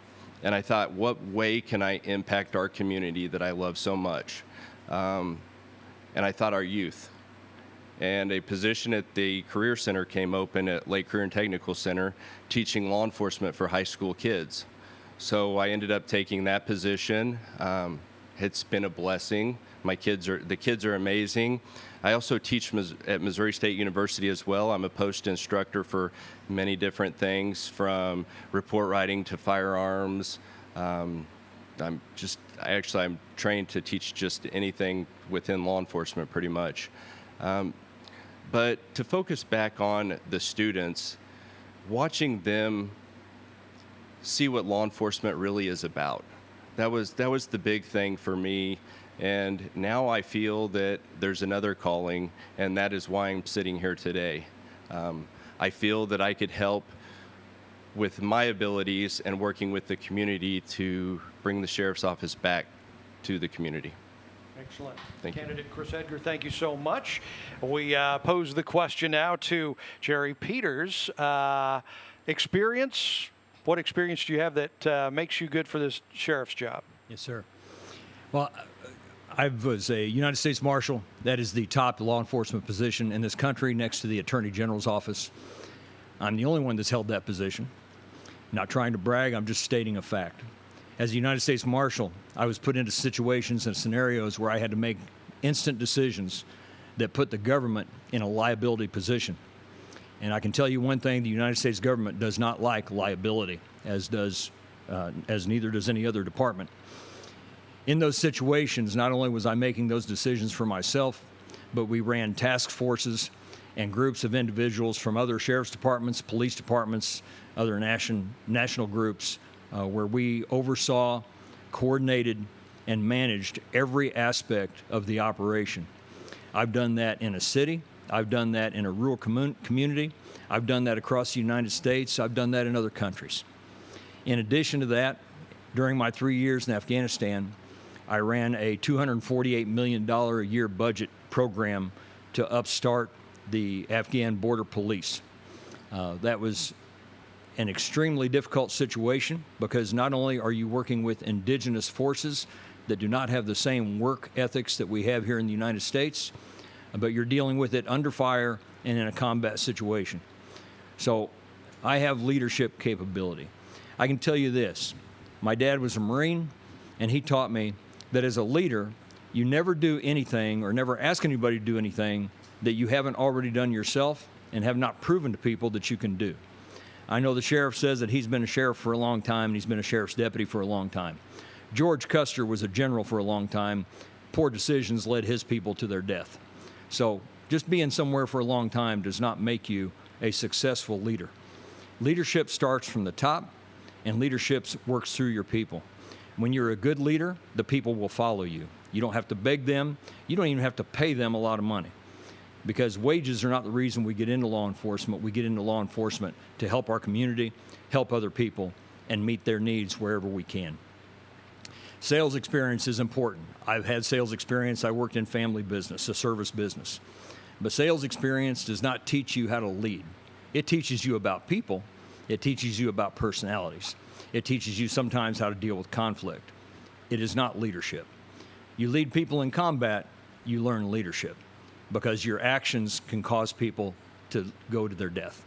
And I thought, what way can I impact our community that I love so much? And I thought our youth. And a position at the Career Center came open at Lake Career and Technical Center, teaching law enforcement for high school kids. So I ended up taking that position. It's been a blessing. The kids are amazing. I also teach at Missouri State University as well. I'm a post instructor for many different things, from report writing to firearms. I'm trained to teach just anything within law enforcement, pretty much. But to focus back on the students, watching them see what law enforcement really is about. That was the big thing for me And now I feel that there's another calling, and that is why I'm sitting here today. I feel that I could help with my abilities and working with the community to bring the sheriff's office back to the community. Excellent. Thank you. Candidate Chris Edgar, thank you so much. We pose the question now to Jerry Peters. Experience, what experience do you have that makes you good for this sheriff's job? Yes, sir. Well, I was a United States Marshal. That is the top law enforcement position in this country next to the Attorney General's office. I'm the only one that's held that position. Not trying to brag, I'm just stating a fact. As a United States Marshal, I was put into situations and scenarios where I had to make instant decisions that put the government in a liability position. And I can tell you one thing, the United States government does not like liability, as neither does any other department. In those situations, not only was I making those decisions for myself, but we ran task forces and groups of individuals from other sheriff's departments, police departments, other national groups, where we oversaw, coordinated, and managed every aspect of the operation. I've done that in a city. I've done that in a rural community. I've done that across the United States. I've done that in other countries. In addition to that, during my 3 years in Afghanistan, I ran a $248 million a year budget program to upstart the Afghan border police. That was an extremely difficult situation because not only are you working with indigenous forces that do not have the same work ethics that we have here in the United States, but you're dealing with it under fire and in a combat situation. So I have leadership capability. I can tell you this, my dad was a Marine, and he taught me that as a leader, you never do anything or never ask anybody to do anything that you haven't already done yourself and have not proven to people that you can do. I know the sheriff says that he's been a sheriff for a long time, and he's been a sheriff's deputy for a long time. George Custer was a general for a long time. Poor decisions led his people to their death. So just being somewhere for a long time does not make you a successful leader. Leadership starts from the top, and leadership works through your people. When you're a good leader, the people will follow you. You don't have to beg them. You don't even have to pay them a lot of money, because wages are not the reason we get into law enforcement. We get into law enforcement to help our community, help other people, and meet their needs wherever we can. Sales experience is important. I've had sales experience. I worked in family business, a service business. But sales experience does not teach you how to lead. It teaches you about people. It teaches you about personalities. It teaches you sometimes how to deal with conflict. It is not leadership. You lead people in combat, you learn leadership, because your actions can cause people to go to their death.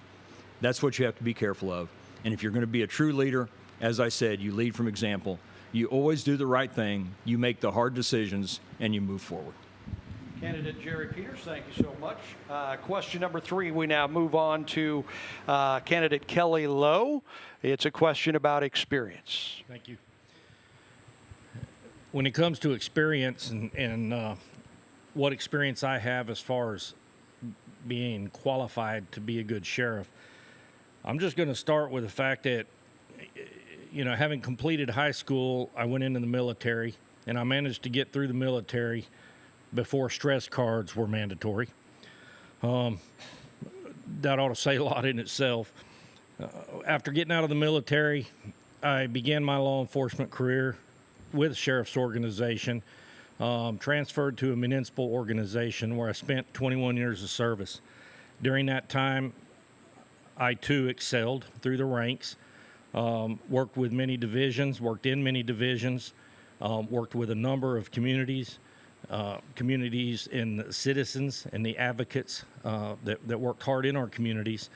That's what you have to be careful of. And if you're going to be a true leader, as I said, you lead from example. You always do the right thing, you make the hard decisions, and you move forward. Candidate Jerry Peters, thank you so much. Question number 3, we now move on to candidate Kelly Lowe. It's a question about experience. Thank you. When it comes to experience and what experience I have as far as being qualified to be a good sheriff, I'm just going to start with the fact that, you know, having completed high school, I went into the military, and I managed to get through the military before stress cards were mandatory. That ought to say a lot in itself. After getting out of the military, I began my law enforcement career with a sheriff's organization, transferred to a municipal organization where I spent 21 years of service. During that time, I too excelled through the ranks, worked with many divisions, worked in many divisions, worked with a number of communities and citizens and the advocates that worked hard in our communities.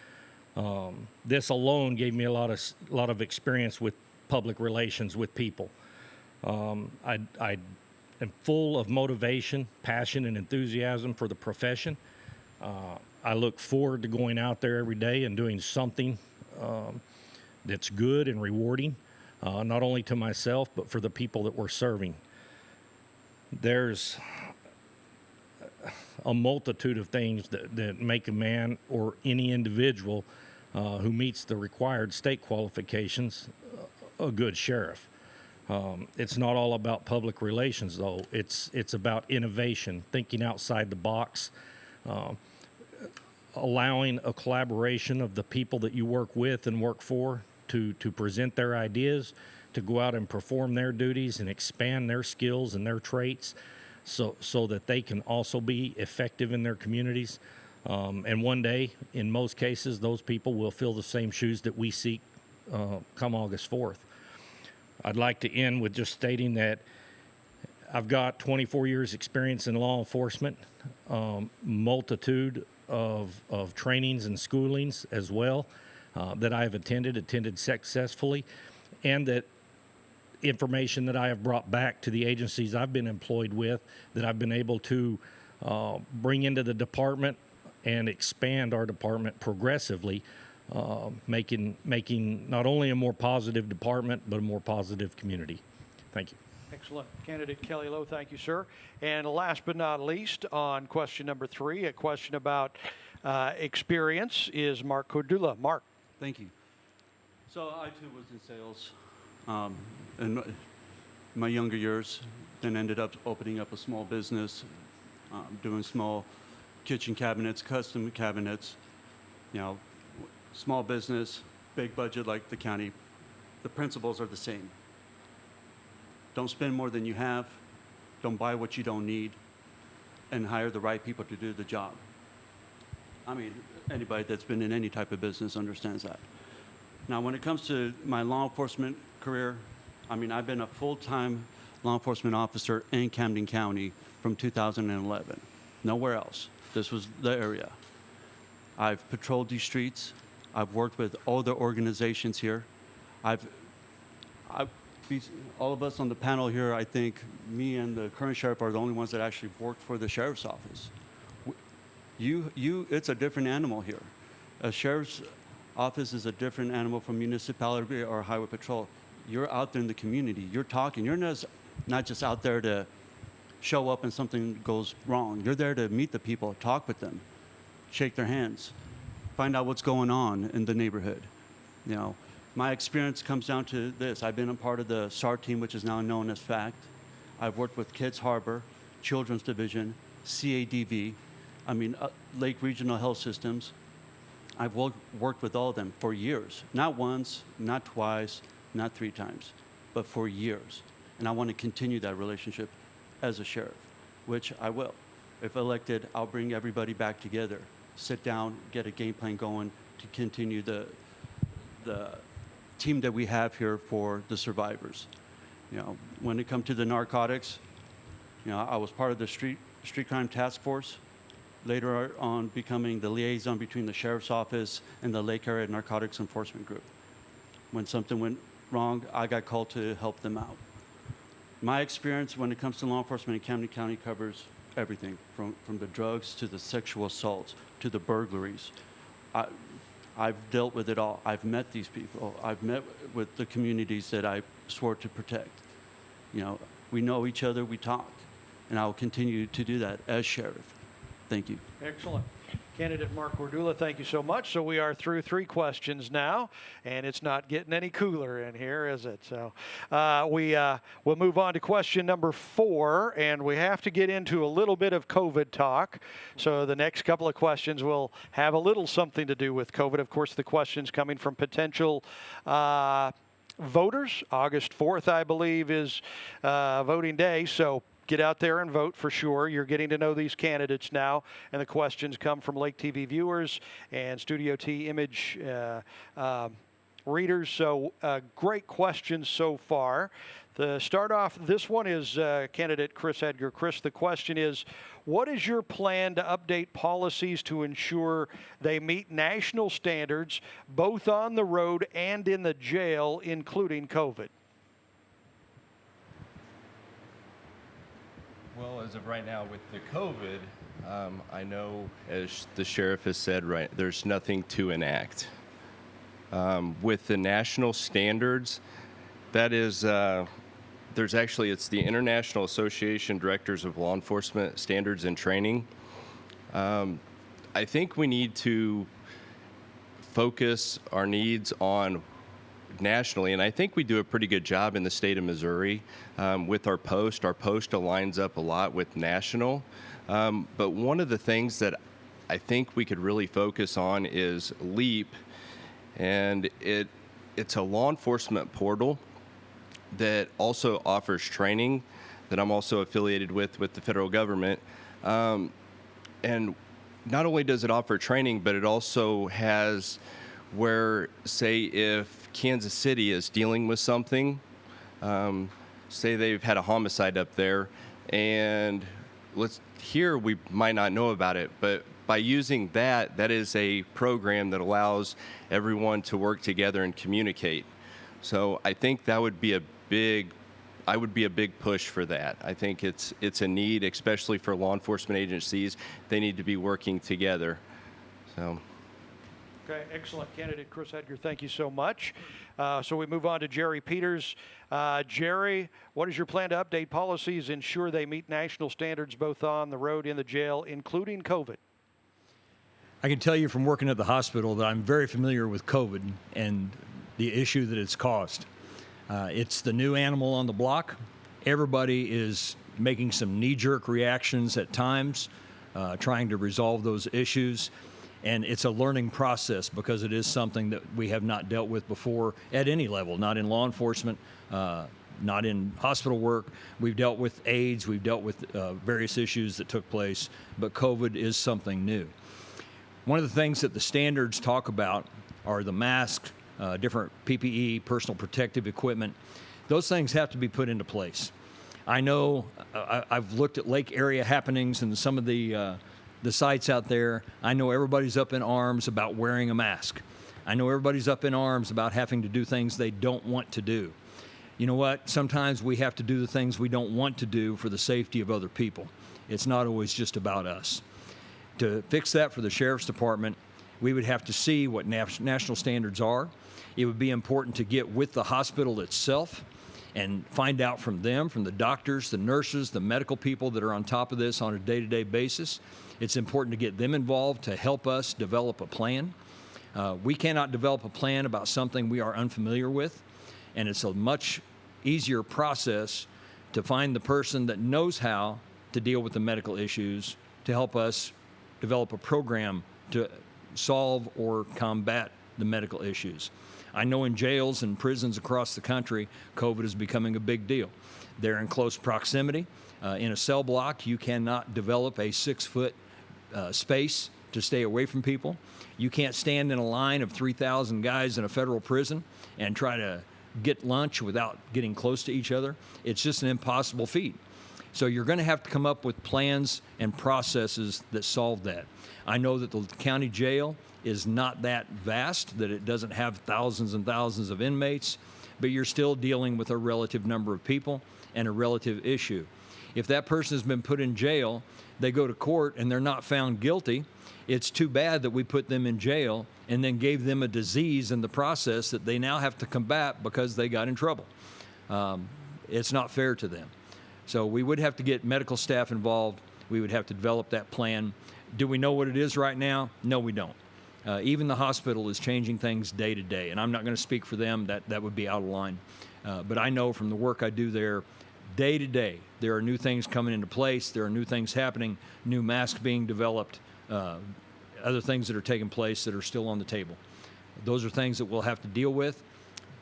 This alone gave me a lot of experience with public relations with people. I am full of motivation, passion, and enthusiasm for the profession. I look forward to going out there every day and doing something that's good and rewarding, not only to myself, but for the people that we're serving. There's a multitude of things that make a man or any individual who meets the required state qualifications a good sheriff. It's not all about public relations, though. It's about innovation, thinking outside the box, allowing a collaboration of the people that you work with and work for to present their ideas, to go out and perform their duties and expand their skills and their traits so that they can also be effective in their communities. And one day, in most cases, those people will fill the same shoes that we seek come August 4th. I'd like to end with just stating that I've got 24 years experience in law enforcement, multitude of trainings and schoolings as well that I have attended successfully, and that information that I have brought back to the agencies I've been employed with, that I've been able to bring into the department and expand our department progressively, making not only a more positive department, but a more positive community. Thank you. Excellent. Candidate Kelly Lowe, thank you, sir. And last but not least, on question number 3, a question about experience, is Mark Cordula. Mark. Thank you. So I too was in sales in my younger years, then ended up opening up a small business, doing small kitchen cabinets, custom cabinets, small business, big budget like the county. The principles are the same. Don't spend more than you have, don't buy what you don't need, and hire the right people to do the job. I mean, anybody that's been in any type of business understands that. Now, when it comes to my law enforcement career, I mean, I've been a full-time law enforcement officer in Camden County from 2011. Nowhere else. This was the area. I've patrolled these streets. I've worked with all the organizations here. All of us on the panel here, I think me and the current sheriff are the only ones that actually worked for the sheriff's office. It's a different animal here. A sheriff's office is a different animal from municipality or highway patrol. You're out there in the community. You're talking. You're not just out there to show up and something goes wrong. You're there to meet the people, talk with them, shake their hands, find out what's going on in the neighborhood. My experience comes down to this. I've been a part of the SAR team, which is now known as FACT. I've worked with Kids Harbor, Children's Division, CADV, Lake Regional Health Systems. I've worked with all of them for years. Not once, not twice, not 3 times, but for years. And I want to continue that relationship as a sheriff, which I will. If elected, I'll bring everybody back together, sit down, get a game plan going to continue the team that we have here for the survivors. When it comes to the narcotics, I was part of the street crime task force, later on becoming the liaison between the sheriff's office and the Lake Area Narcotics Enforcement Group. When something went wrong, I got called to help them out. My experience when it comes to law enforcement in Camden County covers everything from the drugs to the sexual assaults to the burglaries. I've dealt with it all. I've met these people. I've met with the communities that I swore to protect. We know each other, we talk, and I will continue to do that as sheriff. Thank you. Excellent. Candidate Mark Cordula, thank you so much. So we are through 3 questions now, and it's not getting any cooler in here, is it? So we'll move on to question number 4, and we have to get into a little bit of COVID talk. So the next couple of questions will have a little something to do with COVID. Of course, the questions coming from potential voters. August 4th, I believe, is voting day. So get out there and vote for sure. You're getting to know these candidates now, and the questions come from Lake TV viewers and Studio T image readers. So great questions so far. To start off, this one is candidate Chris Edgar. Chris, the question is, what is your plan to update policies to ensure they meet national standards, both on the road and in the jail, including COVID? Well, as of right now with the COVID, I know, as the sheriff has said, there's nothing to enact. With the national standards, that is, it's the International Association Directors of Law Enforcement Standards and Training. I think we need to focus our needs on nationally, and I think we do a pretty good job in the state of Missouri with our post. Our post aligns up a lot with national. But one of the things that I think we could really focus on is LEAP, and it's a law enforcement portal that also offers training that I'm also affiliated with the federal government. And not only does it offer training, but it also has where, say, if Kansas City is dealing with something, say they've had a homicide up there, and here we might not know about it, but by using that is a program that allows everyone to work together and communicate. So I think that would be a big push for that. I think it's a need, especially for law enforcement agencies. They need to be working together. So. Okay, excellent. Candidate Chris Edgar, thank you so much. So we move on to Jerry Peters. Jerry, what is your plan to update policies, ensure they meet national standards both on the road, in the jail, including COVID? I can tell you from working at the hospital that I'm very familiar with COVID and the issue that it's caused. It's the new animal on the block. Everybody is making some knee-jerk reactions at times, trying to resolve those issues. And it's a learning process because it is something that we have not dealt with before at any level, not in law enforcement, not in hospital work. We've dealt with AIDS, we've dealt with various issues that took place, but COVID is something new. One of the things that the standards talk about are the masks, different PPE, personal protective equipment. Those things have to be put into place. I know I've looked at lake area happenings and some of the sites out there. I know everybody's up in arms about wearing a mask. I know everybody's up in arms about having to do things they don't want to do. You know what? Sometimes we have to do the things we don't want to do for the safety of other people. It's not always just about us. To fix that for the Sheriff's Department, we would have to see what national standards are. It would be important to get with the hospital itself and find out from them, from the doctors, the nurses, the medical people that are on top of this on a day-to-day basis. It's important to get them involved to help us develop a plan. We cannot develop a plan about something we are unfamiliar with, and it's a much easier process to find the person that knows how to deal with the medical issues to help us develop a program to solve or combat the medical issues. I know in jails and prisons across the country, COVID is becoming a big deal. They're in close proximity. In a cell block, you cannot develop a 6-foot space to stay away from people. You can't stand in a line of 3,000 guys in a federal prison and try to get lunch without getting close to each other. It's just an impossible feat. So you're going to have to come up with plans and processes that solve that. I know that the county jail is not that vast, that it doesn't have thousands and thousands of inmates, but you're still dealing with a relative number of people and a relative issue. If that person has been put in jail, they go to court and they're not found guilty, it's too bad that we put them in jail and then gave them a disease in the process that they now have to combat because they got in trouble. It's not fair to them. So we would have to get medical staff involved. We would have to develop that plan. Do we know what it is right now? No, we don't. Even the hospital is changing things day to day, and I'm not going to speak for them. That would be out of line. But I know from the work I do there, day to day, there are new things coming into place. There are new things happening, new masks being developed, other things that are taking place that are still on the table. Those are things that we'll have to deal with.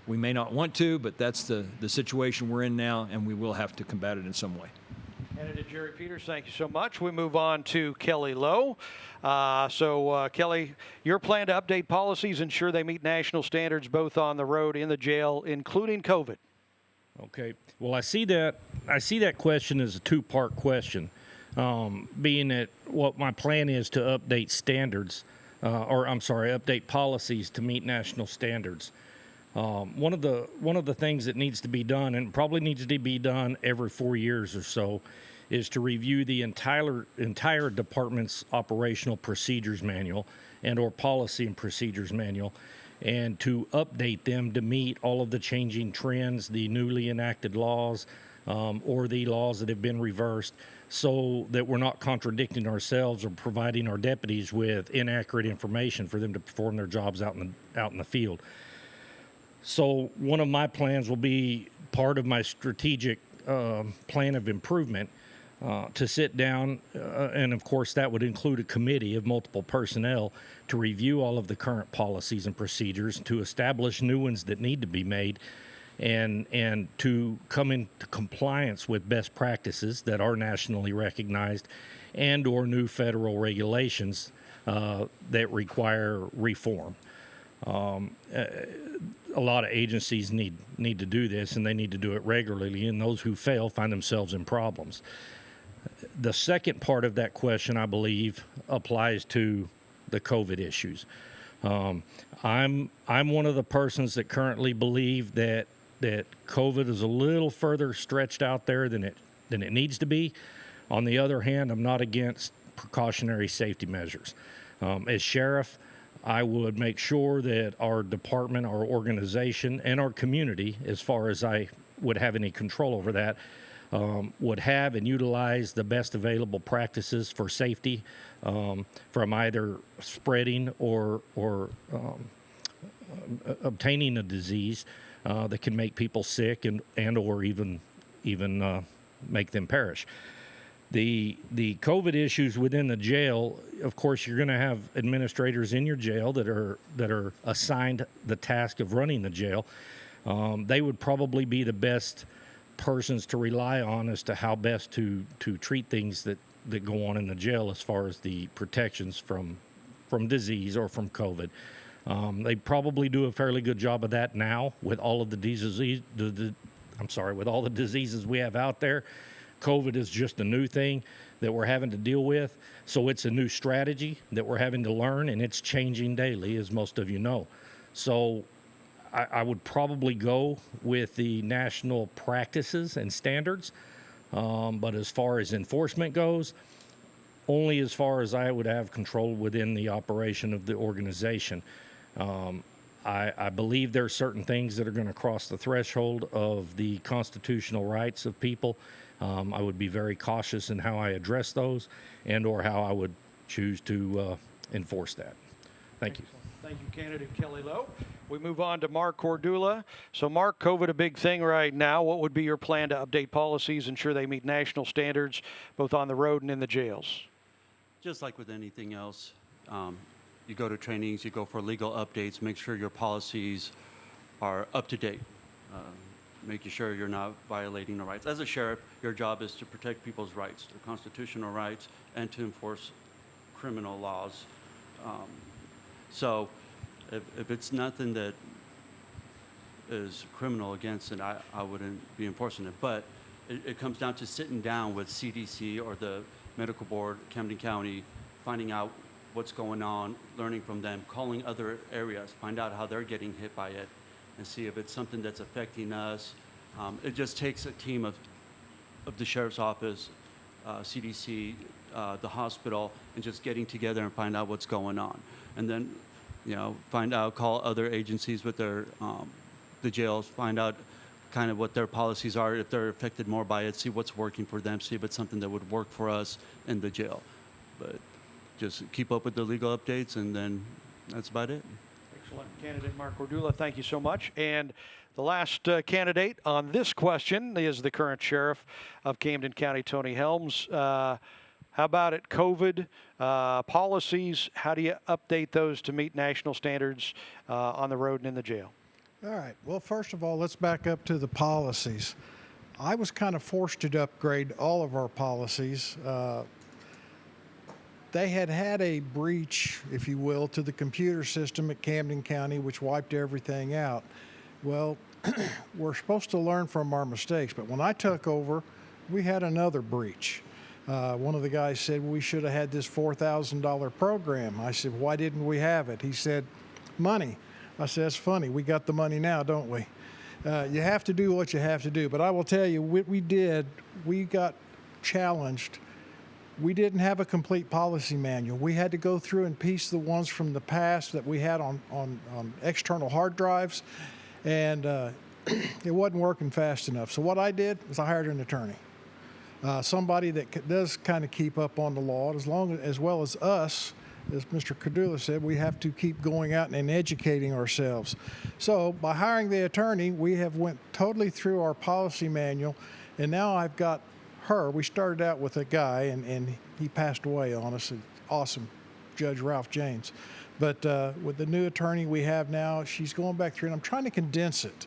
We may not want to, but that's the situation we're in now, and we will have to combat it in some way. Candidate Jerry Peters, thank you so much. We move on to Kelly Lowe. Kelly, your plan to update policies, ensure they meet national standards both on the road, in the jail, including COVID. Okay. Well, I see that question as a two-part question, being that what my plan is to update update policies to meet national standards. One of the things that needs to be done, and probably needs to be done every 4 years or so, is to review the entire department's operational procedures manual and/or policy and procedures manual, and to update them to meet all of the changing trends, the newly enacted laws, or the laws that have been reversed, so that we're not contradicting ourselves or providing our deputies with inaccurate information for them to perform their jobs out in the field. So one of my plans will be part of my strategic plan of improvement to sit down, and of course that would include a committee of multiple personnel to review all of the current policies and procedures, to establish new ones that need to be made, and to come into compliance with best practices that are nationally recognized and or new federal regulations that require reform. A lot of agencies need to do this, and they need to do it regularly, and those who fail find themselves in problems. The second part of that question, I believe, applies to the COVID issues. I'm one of the persons that currently believe that COVID is a little further stretched out there than it needs to be. On the other hand, I'm not against precautionary safety measures. As sheriff, I would make sure that our department, our organization, and our community, as far as I would have any control over that, would have and utilize the best available practices for safety from either spreading or obtaining a disease that can make people sick and or even make them perish. The COVID issues within the jail, of course, you're going to have administrators in your jail that are assigned the task of running the jail. They would probably be the best persons to rely on as to how best to treat things that go on in the jail as far as the protections from disease or from COVID. They probably do a fairly good job of that now with all of the diseases. With all the diseases we have out there. COVID is just a new thing that we're having to deal with. So it's a new strategy that we're having to learn, and it's changing daily, as most of you know. So I would probably go with the national practices and standards. But as far as enforcement goes, only as far as I would have control within the operation of the organization. I believe there are certain things that are going to cross the threshold of the constitutional rights of people. I would be very cautious in how I address those and or how I would choose to enforce that. Thank you. Thank you, candidate Kelly Lowe. We move on to Mark Cordula. So, Mark, COVID a big thing right now. What would be your plan to update policies, ensure they meet national standards, both on the road and in the jails? Just like with anything else, you go to trainings, you go for legal updates, make sure your policies are up to date, making sure you're not violating the rights. As a sheriff, your job is to protect people's rights, their constitutional rights, and to enforce criminal laws. So if it's nothing that is criminal against it, I wouldn't be enforcing it. But it comes down to sitting down with CDC or the medical board, Camden County, finding out what's going on, learning from them, calling other areas, find out how they're getting hit by it, and see if it's something that's affecting us. It just takes a team of the sheriff's office, CDC, the hospital, and just getting together and find out what's going on. And then, find out, call other agencies with their, the jails, find out kind of what their policies are, if they're affected more by it, see what's working for them, see if it's something that would work for us in the jail. But just keep up with the legal updates, and then that's about it. Excellent. Candidate Mark Cordula, thank you so much. And the last candidate on this question is the current sheriff of Camden County, Tony Helms. How about it, COVID policies? How do you update those to meet national standards on the road and in the jail? All right. Well, first of all, let's back up to the policies. I was kind of forced to upgrade all of our policies. They had a breach, if you will, to the computer system at Camden County, which wiped everything out. Well, we're supposed to learn from our mistakes, but when I took over, we had another breach. One of the guys said, we should have had this $4,000 program. I said, why didn't we have it? He said, money. I said, that's funny. We got the money now, don't we? You have to do what you have to do. But I will tell you, what we did, we got challenged. We didn't have a complete policy manual. We had to go through and piece the ones from the past that we had on external hard drives, and it wasn't working fast enough. So what I did was I hired an attorney, somebody that does kind of keep up on the law as well as us, as Mr. Kadula said, we have to keep going out and educating ourselves. So by hiring the attorney, we have went totally through our policy manual, and now I've got her. We started out with a guy, and he passed away on us. Awesome, Judge Ralph James. But with the new attorney we have now, she's going back through, and I'm trying to condense it.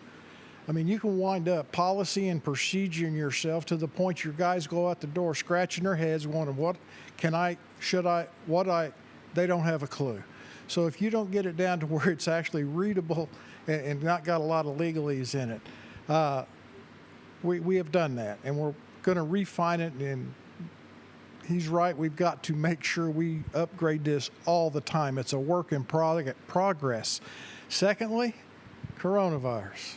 I mean, you can wind up policy and procedure in yourself to the point your guys go out the door scratching their heads, wondering what can I, should I, what I. They don't have a clue. So if you don't get it down to where it's actually readable and not got a lot of legalese in it, we have done that, and we're going to refine it. And he's right. We've got to make sure we upgrade this all the time. It's a work in progress. Secondly, coronavirus.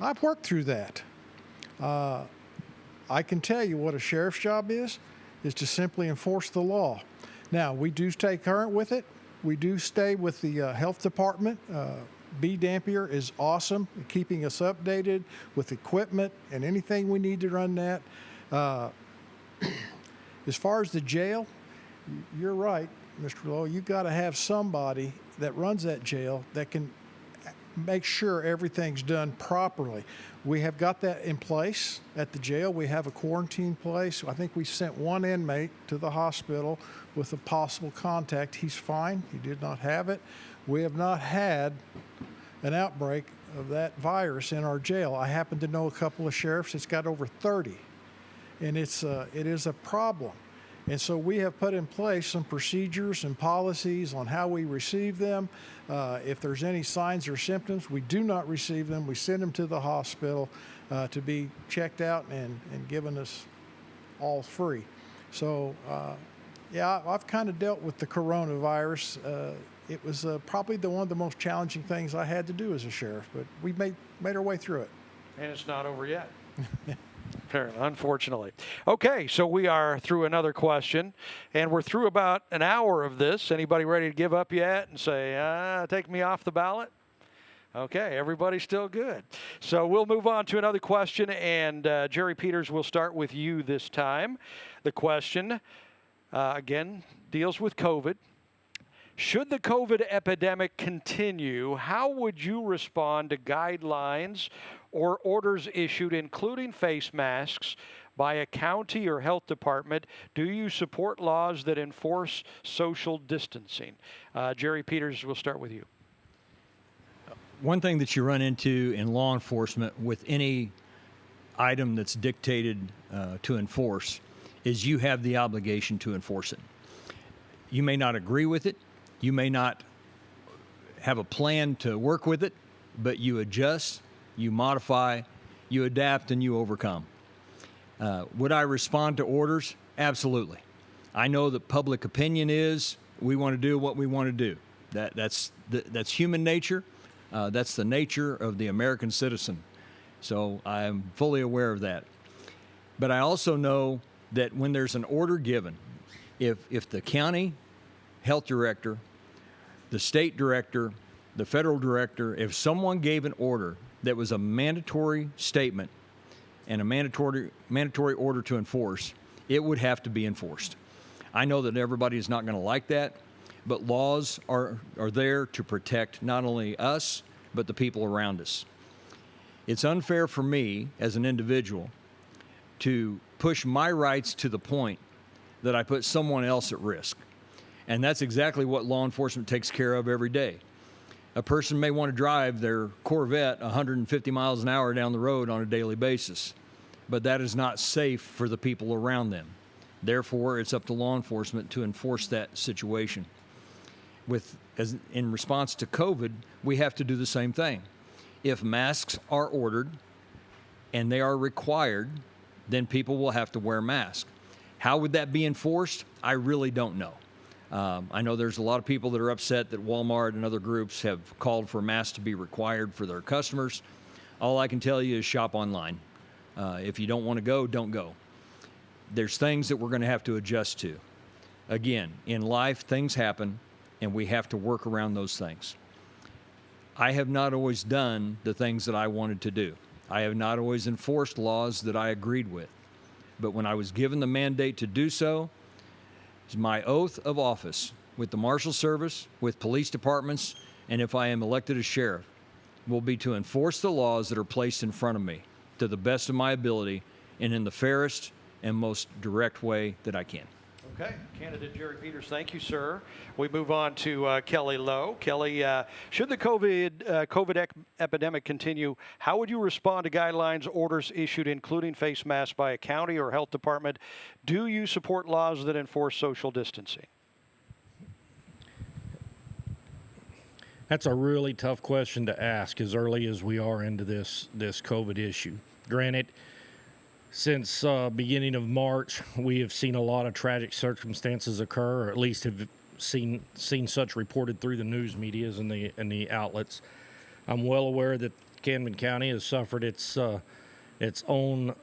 I've worked through that. I can tell you what a sheriff's job is to simply enforce the law. Now, we do stay current with it. We do stay with the health department. B. Dampier is awesome at keeping us updated with equipment and anything we need to run that. As far as the jail, you're right, Mr. Lowe. You've got to have somebody that runs that jail that can make sure everything's done properly. We have got that in place at the jail. We have a quarantine place. I think we sent one inmate to the hospital with a possible contact. He's fine. He did not have it. We have not had an outbreak of that virus in our jail. I happen to know a couple of sheriffs that's got over 30, and it is a problem. And so we have put in place some procedures and policies on how we receive them. If there's any signs or symptoms, we do not receive them. We send them to the hospital to be checked out and given us all free. So, yeah, I've kind of dealt with the coronavirus. It was probably one of the most challenging things I had to do as a sheriff, but we made our way through it. And it's not over yet. Apparently, unfortunately. Okay, so we are through another question, and we're through about an hour of this. Anybody ready to give up yet and say, take me off the ballot? Okay, everybody's still good. So we'll move on to another question, and Jerry Peters, will start with you this time. The question, again, deals with COVID. Should the COVID epidemic continue, how would you respond to guidelines or orders issued, including face masks, by a county or health department? Do you support laws that enforce social distancing? Jerry Peters, we'll start with you. One thing that you run into in law enforcement with any item that's dictated to enforce is you have the obligation to enforce it. You may not agree with it. You may not have a plan to work with it, but you adjust, you modify, you adapt, and you overcome. Would I respond to orders? Absolutely. I know that public opinion is we want to do what we want to do. That's human nature. That's the nature of the American citizen. So I'm fully aware of that. But I also know that when there's an order given, if the county health director, the state director, the federal director, if someone gave an order that was a mandatory statement and a mandatory order to enforce, it would have to be enforced. I know that everybody is not going to like that, but laws are there to protect not only us, but the people around us. It's unfair for me as an individual to push my rights to the point that I put someone else at risk. And that's exactly what law enforcement takes care of every day. A person may want to drive their Corvette 150 miles an hour down the road on a daily basis, but that is not safe for the people around them. Therefore, it's up to law enforcement to enforce that situation. In response to COVID, we have to do the same thing. If masks are ordered and they are required, then people will have to wear masks. How would that be enforced? I really don't know. I know there's a lot of people that are upset that Walmart and other groups have called for masks to be required for their customers. All I can tell you is shop online. If you don't want to go, don't go. There's things that we're going to have to adjust to. Again, in life, things happen, and we have to work around those things. I have not always done the things that I wanted to do. I have not always enforced laws that I agreed with. But when I was given the mandate to do so, my oath of office with the Marshal Service, with police departments, and if I am elected as sheriff, will be to enforce the laws that are placed in front of me to the best of my ability and in the fairest and most direct way that I can. Okay, candidate Jerry Peters, thank you, sir. We move on to Kelly Lowe. Kelly, should the COVID epidemic continue, how would you respond to guidelines, orders issued, including face masks by a county or health department? Do you support laws that enforce social distancing? That's a really tough question to ask as early as we are into this COVID issue. Granted, since beginning of March, we have seen a lot of tragic circumstances occur, or at least have seen such reported through the news medias and the outlets. I'm well aware that Camden County has suffered its own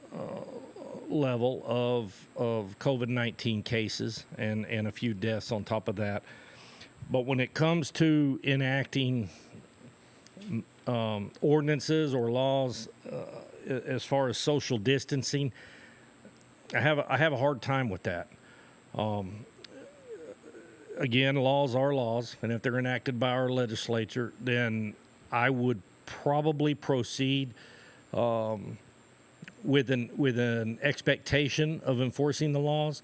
level of COVID-19 cases and a few deaths on top of that. But when it comes to enacting ordinances or laws as far as social distancing, I have a hard time with that. Again, laws are laws, and if they're enacted by our legislature, then I would probably proceed with an expectation of enforcing the laws,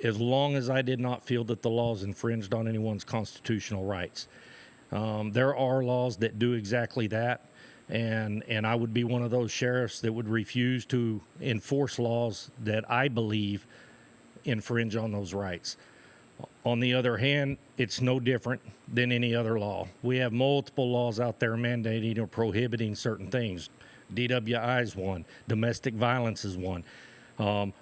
as long as I did not feel that the laws infringed on anyone's constitutional rights. There are laws that do exactly that, and I would be one of those sheriffs that would refuse to enforce laws that I believe infringe on those rights. On the other hand, it's no different than any other law. We have multiple laws out there mandating or prohibiting certain things. DWI is one. Domestic violence is one.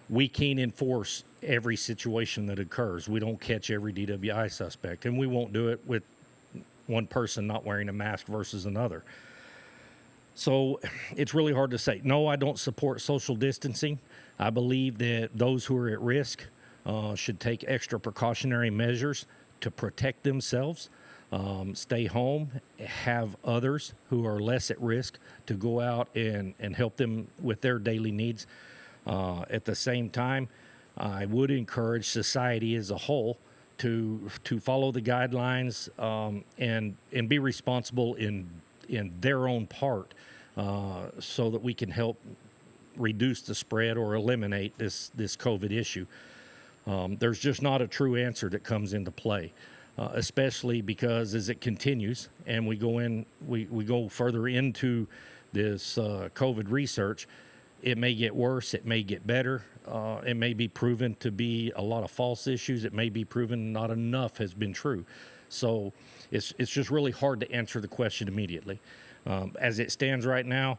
We can't enforce every situation that occurs. We don't catch every DWI suspect, and we won't do it with one person not wearing a mask versus another. So it's really hard to say. No, I don't support social distancing. I believe that those who are at risk should take extra precautionary measures to protect themselves, stay home, have others who are less at risk to go out and help them with their daily needs. At the same time, I would encourage society as a whole to follow the guidelines and be responsible in their own part, so that we can help reduce the spread or eliminate this COVID issue. There's just not a true answer that comes into play, especially because as it continues and we go further into this COVID research, it may get worse, it may get better, it may be proven to be a lot of false issues, it may be proven not enough has been true. So it's just really hard to answer the question immediately. As it stands right now,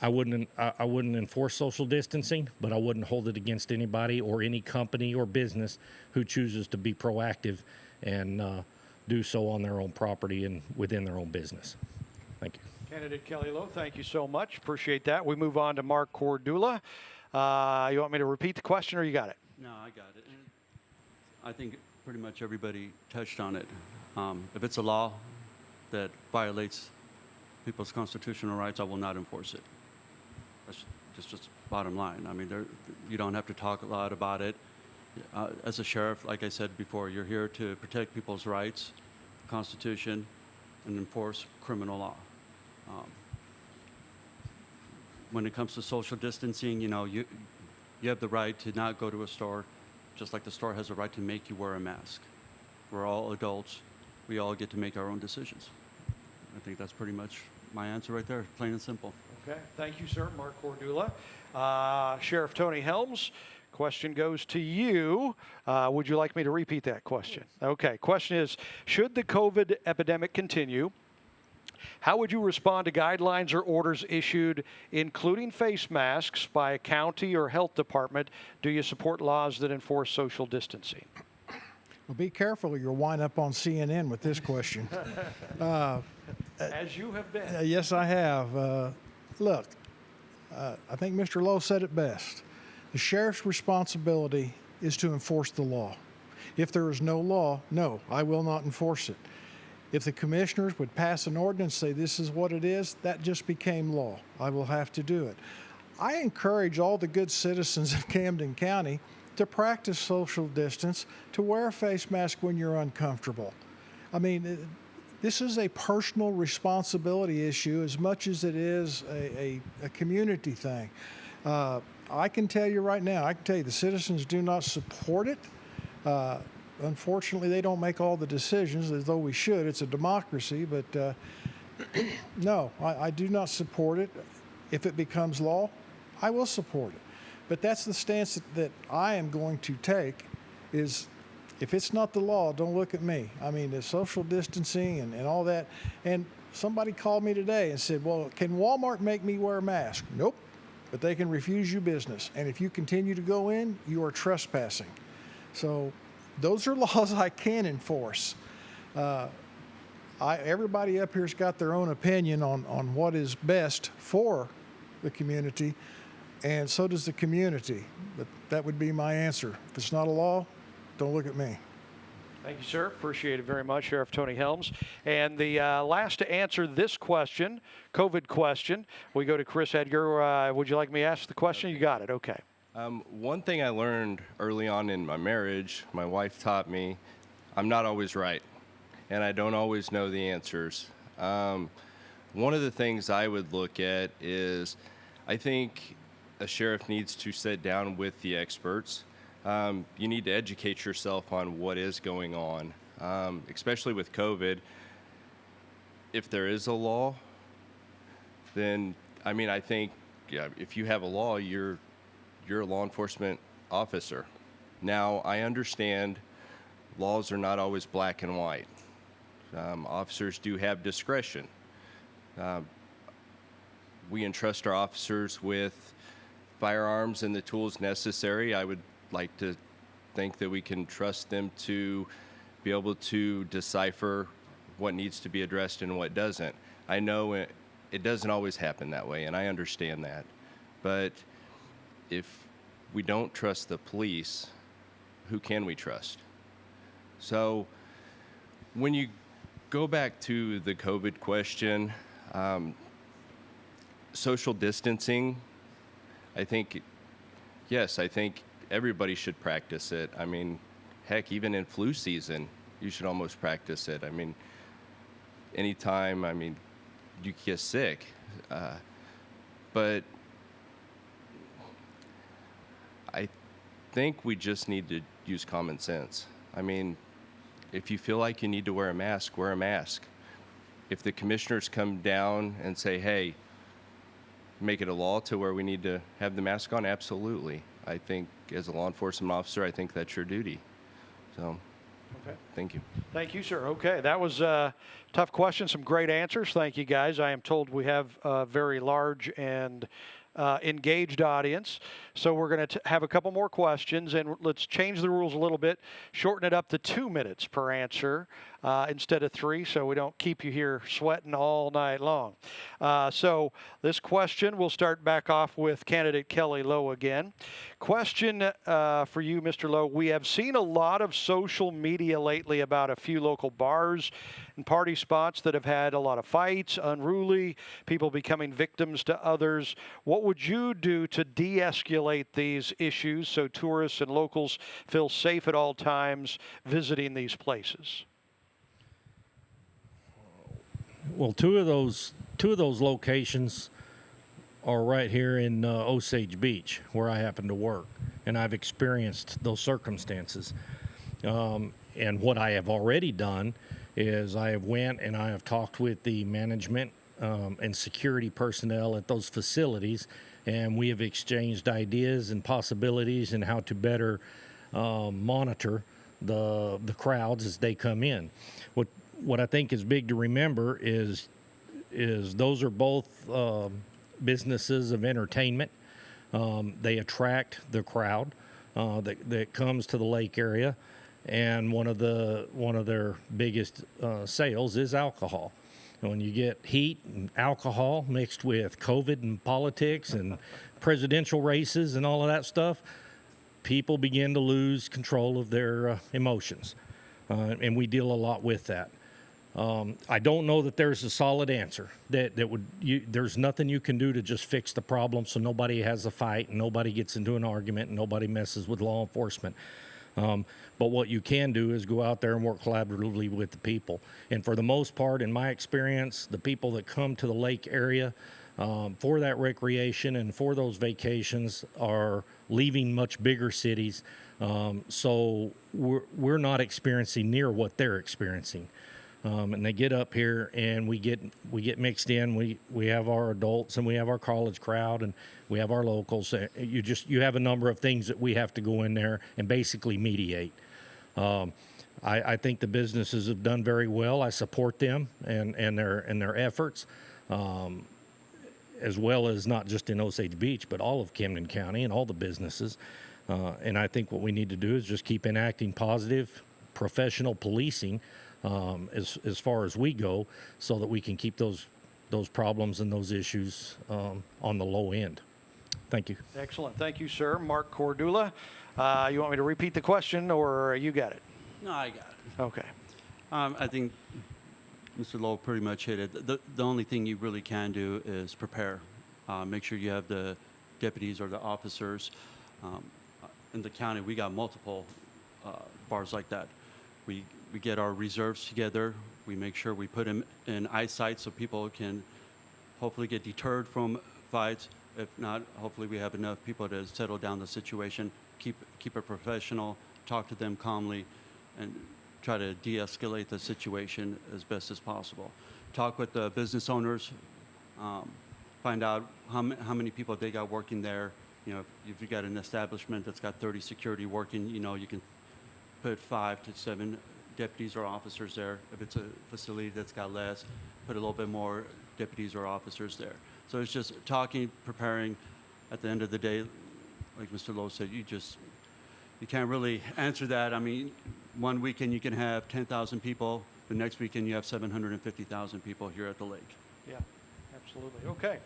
I wouldn't enforce social distancing, but I wouldn't hold it against anybody or any company or business who chooses to be proactive and do so on their own property and within their own business. Thank you. Candidate Kelly Lowe, thank you so much. Appreciate that. We move on to Mark Cordula. You want me to repeat the question, or you got it? No, I got it. And I think pretty much everybody touched on it. If it's a law that violates people's constitutional rights, I will not enforce it. That's just bottom line. I mean, you don't have to talk a lot about it. As a sheriff, like I said before, you're here to protect people's rights, Constitution, and enforce criminal law. When it comes to social distancing, you have the right to not go to a store, just like the store has a right to make you wear a mask. We're all adults. We all get to make our own decisions. I think that's pretty much my answer right there, plain and simple. Okay, thank you, sir. Mark Cordula. Sheriff Tony Helms, question goes to you. Would you like me to repeat that question? Okay, question is, should the COVID epidemic continue, how would you respond to guidelines or orders issued, including face masks, by a county or health department? Do you support laws that enforce social distancing? Well, be careful or you'll wind up on CNN with this question. As you have been. Yes, I have. Look, I think Mr. Lowe said it best. The sheriff's responsibility is to enforce the law. If there is no law, no, I will not enforce it. If the commissioners would pass an ordinance, say this is what it is, that just became law. I will have to do it. I encourage all the good citizens of Camden County to practice social distance, to wear a face mask when you're uncomfortable. I mean, this is a personal responsibility issue as much as it is a community thing. I can tell you right now, I can tell you the citizens do not support it. Unfortunately, they don't make all the decisions as though we should. It's a democracy, but no, I do not support it. If it becomes law, I will support it. But that's the stance that I am going to take is if it's not the law, don't look at me. I mean, the social distancing and all that. And somebody called me today and said, well, can Walmart make me wear a mask? Nope, but they can refuse you business. And if you continue to go in, you are trespassing. So those are laws I can enforce. Everybody up here's got their own opinion on what is best for the community, and so does the community. But that would be my answer. If it's not a law, don't look at me. Thank you, sir. Appreciate it very much, Sheriff Tony Helms. And the last to answer this question, COVID question, we go to Chris Edgar. Would you like me to ask the question? You got it. Okay. One thing I learned early on in my marriage, my wife taught me, I'm not always right, and I don't always know the answers. One of the things I would look at is I think a sheriff needs to sit down with the experts. You need to educate yourself on what is going on, especially with COVID. If there is a law, then, I mean, I think if you have a law, you're a law enforcement officer. Now, I understand laws are not always black and white. Officers do have discretion. We entrust our officers with firearms and the tools necessary. I would like to think that we can trust them to be able to decipher what needs to be addressed and what doesn't. I know it doesn't always happen that way, and I understand that. But if we don't trust the police, who can we trust? So when you go back to the COVID question, social distancing, I think, yes, I think everybody should practice it. I mean, heck, even in flu season, you should almost practice it. I mean, anytime, I mean, you get sick. But I think we just need to use common sense. I mean, if you feel like you need to wear a mask, wear a mask. If the commissioners come down and say, hey, make it a law to where we need to have the mask on, absolutely. I think as a law enforcement officer, I think that's your duty. So, Okay. thank you. Thank you, sir. Okay, that was a tough question. Some great answers. Thank you, guys. I am told we have a very large and engaged audience. So we're going to have a couple more questions, and let's change the rules a little bit, shorten it up to 2 minutes per answer instead of 3, so we don't keep you here sweating all night long. So this question, we'll start back off with candidate Kelly Lowe again. Question for you, Mr. Lowe. We have seen a lot of social media lately about a few local bars and party spots that have had a lot of fights, unruly, people becoming victims to others. What would you do to de-escalate these issues so tourists and locals feel safe at all times visiting these places? Well, two of those locations are right here in Osage Beach, where I happen to work, and I've experienced those circumstances. And what I have already done is I have went and I have talked with the management and security personnel at those facilities, and we have exchanged ideas and possibilities and how to better monitor the crowds as they come in. What I think is big to remember is those are both businesses of entertainment. They attract the crowd that comes to the lake area, and one of their biggest sales is alcohol. And when you get heat and alcohol mixed with COVID and politics and presidential races and all of that stuff, people begin to lose control of their emotions, and we deal a lot with that. I don't know that there's a solid answer there's nothing you can do to just fix the problem so nobody has a fight and nobody gets into an argument and nobody messes with law enforcement. But what you can do is go out there and work collaboratively with the people. And for the most part, in my experience, the people that come to the lake area for that recreation and for those vacations are leaving much bigger cities. So we're not experiencing near what they're experiencing. And they get up here and we get mixed in. We have our adults and we have our college crowd and we have our locals. You have a number of things that we have to go in there and basically mediate. I think the businesses have done very well. I support them and their efforts, as well as not just in Osage Beach, but all of Camden County and all the businesses. And I think what we need to do is just keep enacting positive, professional policing as far as we go, so that we can keep those problems and those issues on the low end. Thank you. Excellent. Thank you, sir. Mark Cordula. You want me to repeat the question, or you got it? No, I got it. Okay. I think Mr. Lowell pretty much hit it. The only thing you really can do is prepare. Make sure you have the deputies or the officers. In the county, we got multiple bars like that. We get our reserves together. We make sure we put them in eyesight so people can hopefully get deterred from fights. If not, hopefully we have enough people to settle down the situation, keep it professional, talk to them calmly, and try to de-escalate the situation as best as possible. Talk with the business owners, find out how many people they got working there. You know, if you got an establishment that's got 30 security working, you know, you can put 5 to 7 deputies or officers there. If it's a facility that's got less, put a little bit more deputies or officers there. So it's just talking, preparing. At the end of the day, like Mr. Lowe said, you can't really answer that. I mean, one weekend you can have 10,000 people. The next weekend you have 750,000 people here at the lake. Yeah, absolutely. Okay.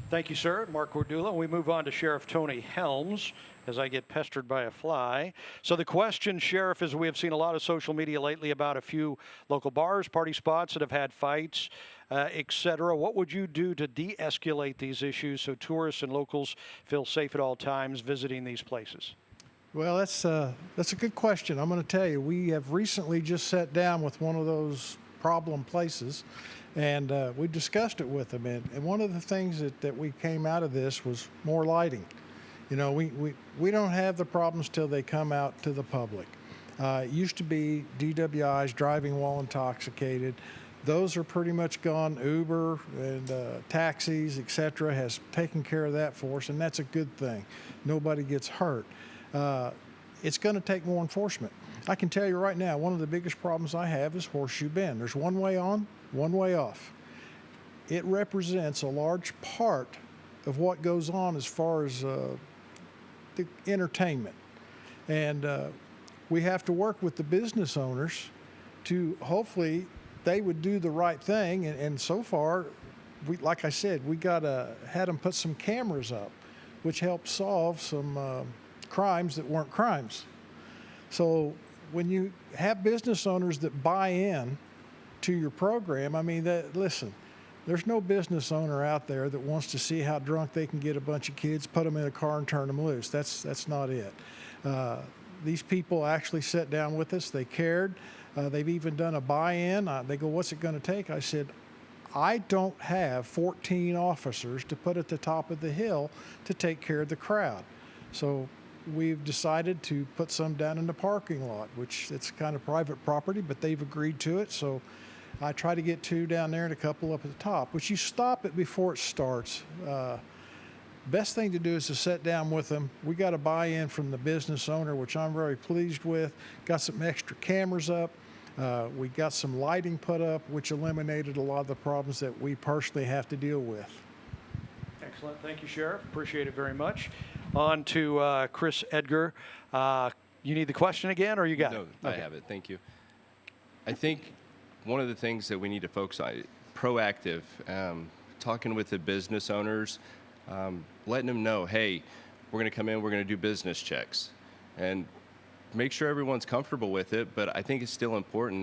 Thank you, sir. Mark Cordula. We move on to Sheriff Tony Helms as I get pestered by a fly. So the question, Sheriff, is we have seen a lot of social media lately about a few local bars, party spots that have had fights, et cetera. What would you do to de-escalate these issues so tourists and locals feel safe at all times visiting these places? Well, that's a good question. I'm going to tell you, we have recently just sat down with one of those problem places, and we discussed it with them. And one of the things that we came out of this was more lighting. You know, we don't have the problems till they come out to the public. It used to be DWIs, driving while intoxicated. Those are pretty much gone. Uber and taxis, et cetera, has taken care of that for us, and that's a good thing. Nobody gets hurt. It's going to take more enforcement. I can tell you right now, one of the biggest problems I have is Horseshoe Bend. There's one way on, one way off. It represents a large part of what goes on as far as the entertainment. And we have to work with the business owners to hopefully they would do the right thing. And so far, like I said, we had them put some cameras up, which helped solve some crimes that weren't crimes. So when you have business owners that buy in to your program, I mean, listen, there's no business owner out there that wants to see how drunk they can get a bunch of kids, put them in a car and turn them loose. That's not it. These people actually sat down with us. They cared. They've even done a buy-in. They go, what's it going to take? I said, I don't have 14 officers to put at the top of the hill to take care of the crowd. So we've decided to put some down in the parking lot, which it's kind of private property, but they've agreed to it. So I try to get 2 down there and a couple up at the top, which you stop it before it starts. Best thing to do is to sit down with them. We got a buy-in from the business owner, which I'm very pleased with. Got some extra cameras up. We got some lighting put up, which eliminated a lot of the problems that we personally have to deal with. Excellent. Thank you, Sheriff. Appreciate it very much. On to Chris Edgar. You need the question again, or you got it? No, I have it. Thank you. I think one of the things that we need to focus on, proactive, talking with the business owners, letting them know, hey, we're going to come in, we're going to do business checks, and make sure everyone's comfortable with it. But I think it's still important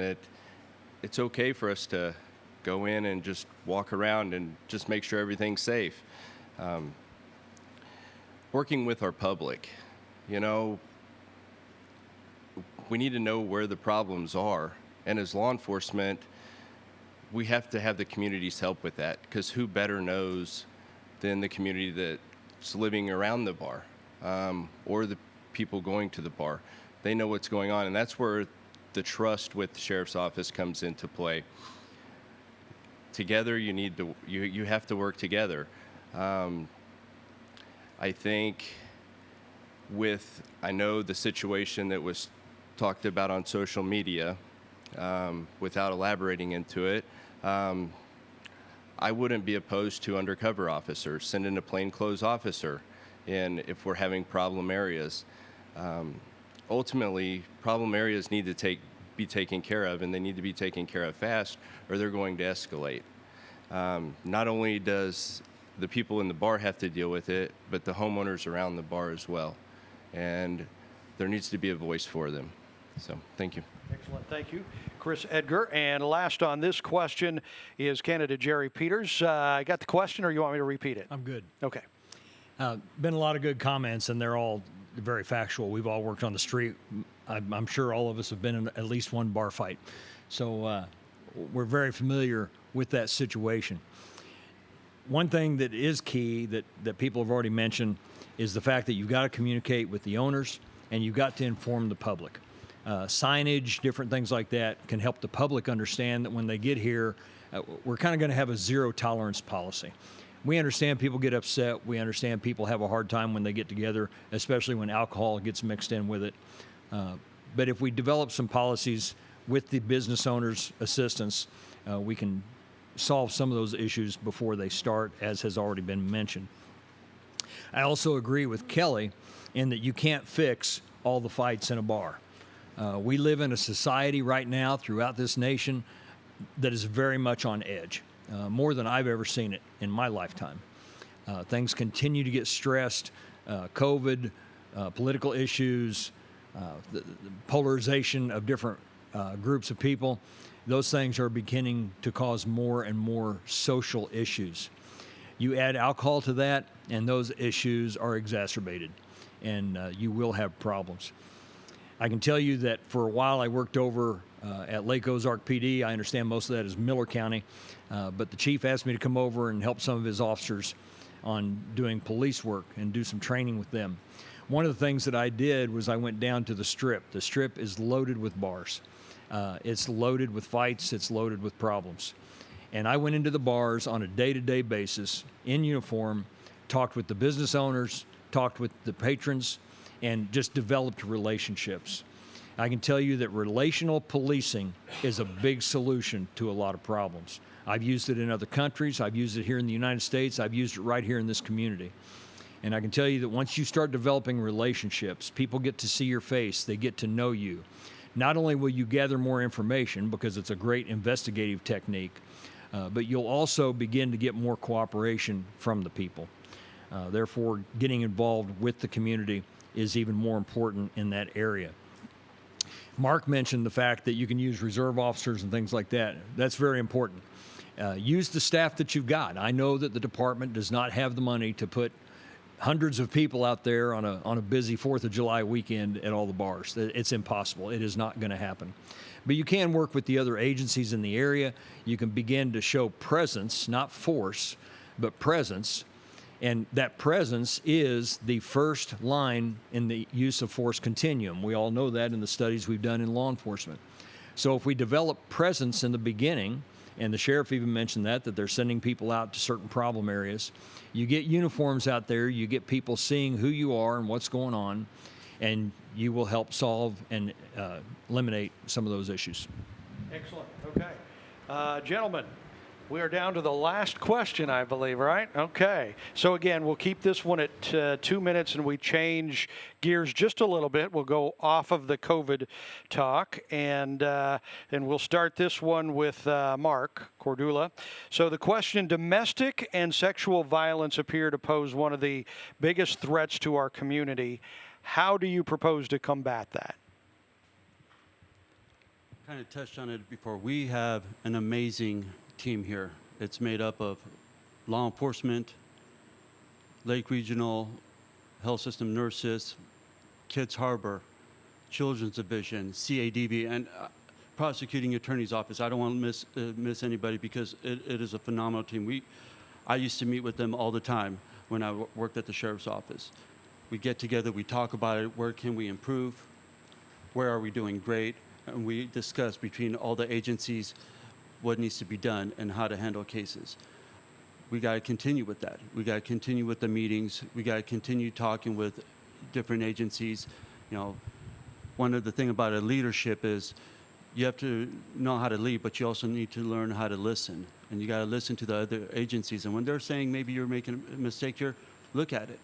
that it's okay for us to go in and just walk around and just make sure everything's safe. Working with our public, you know, we need to know where the problems are. And as law enforcement, we have to have the community's help with that, because who better knows than the community that's living around the bar, or the people going to the bar. They know what's going on, and that's where the trust with the sheriff's office comes into play. Together, you have to work together. I think I know the situation that was talked about on social media, without elaborating into it, I wouldn't be opposed to undercover officers, send in a plainclothes officer if we're having problem areas. Ultimately, problem areas need to be taken care of, and they need to be taken care of fast, or they're going to escalate. Not only does the people in the bar have to deal with it, but the homeowners around the bar as well. And there needs to be a voice for them. So, thank you. Excellent. Thank you, Chris Edgar. And last on this question is candidate Jerry Peters. I got the question, or you want me to repeat it? I'm good. Okay. Been a lot of good comments, and they're all very factual. We've all worked on the street. I'm sure all of us have been in at least one bar fight. So we're very familiar with that situation. One thing that is key that people have already mentioned is the fact that you've got to communicate with the owners, and you've got to inform the public. Signage, different things like that can help the public understand that when they get here, we're kind of going to have a zero tolerance policy. We understand people get upset. We understand people have a hard time when they get together, especially when alcohol gets mixed in with it. But if we develop some policies with the business owners' assistance, we can solve some of those issues before they start, as has already been mentioned. I also agree with Kelly in that you can't fix all the fights in a bar. We live in a society right now throughout this nation that is very much on edge, more than I've ever seen it in my lifetime. Things continue to get stressed. COVID, political issues, the polarization of different groups of people, those things are beginning to cause more and more social issues. You add alcohol to that, and those issues are exacerbated, and you will have problems. I can tell you that for a while I worked over at Lake Ozark PD. I understand most of that is Miller County, but the chief asked me to come over and help some of his officers on doing police work and do some training with them. One of the things that I did was I went down to the Strip. The Strip is loaded with bars. It's loaded with fights. It's loaded with problems. And I went into the bars on a day-to-day basis in uniform, talked with the business owners, talked with the patrons, and just developed relationships. I can tell you that relational policing is a big solution to a lot of problems. I've used it in other countries. I've used it here in the United States. I've used it right here in this community. And I can tell you that once you start developing relationships, people get to see your face. They get to know you. Not only will you gather more information, because it's a great investigative technique, but you'll also begin to get more cooperation from the people. Therefore, getting involved with the community is even more important in that area. Mark mentioned the fact that you can use reserve officers and things like that. That's very important. Use the staff that you've got. I know that the department does not have the money to put hundreds of people out there on a busy 4th of July weekend at all the bars. It's impossible. It is not going to happen. But you can work with the other agencies in the area. You can begin to show presence, not force, but presence. And that presence is the first line in the use of force continuum. We all know that in the studies we've done in law enforcement. So if we develop presence in the beginning, and the sheriff even mentioned that they're sending people out to certain problem areas, you get uniforms out there, you get people seeing who you are and what's going on, and you will help solve and eliminate some of those issues. Excellent. Okay. Gentlemen, we are down to the last question, I believe, right? Okay. So again, we'll keep this one at 2 minutes, and we change gears just a little bit. We'll go off of the COVID talk, and we'll start this one with Mark Cordula. So the question: domestic and sexual violence appear to pose one of the biggest threats to our community. How do you propose to combat that? Kind of touched on it before. We have an amazing team here. It's made up of law enforcement, Lake Regional, Health System nurses, Kids Harbor, Children's Division, CADV, and Prosecuting Attorney's Office. I don't want to miss anybody because it is a phenomenal team. I used to meet with them all the time when I worked at the Sheriff's Office. We get together, we talk about it, where can we improve, where are we doing great, and we discuss between all the agencies what needs to be done and how to handle cases. We got to continue with that. We got to continue with the meetings. We got to continue talking with different agencies. You know, one of the things about a leadership is you have to know how to lead, but you also need to learn how to listen. And you got to listen to the other agencies. And when they're saying maybe you're making a mistake here, look at it.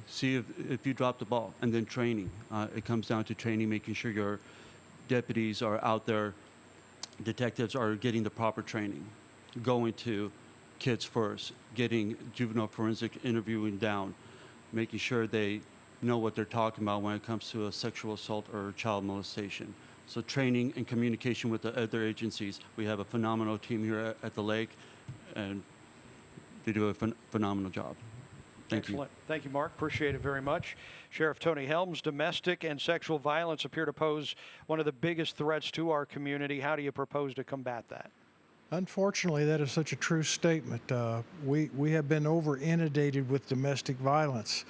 See if you dropped the ball. And then training. It comes down to training, making sure your deputies are out there, detectives are getting the proper training, going to kids first, getting juvenile forensic interviewing down, making sure they know what they're talking about when it comes to a sexual assault or child molestation. So training and communication with the other agencies. We have a phenomenal team here at the lake, and they do a phenomenal job. Thank you. Excellent. Thank you, Mark. Appreciate it very much. Sheriff Tony Helms, domestic and sexual violence appear to pose one of the biggest threats to our community. How do you propose to combat that? Unfortunately, that is such a true statement. We have been over inundated with domestic violence.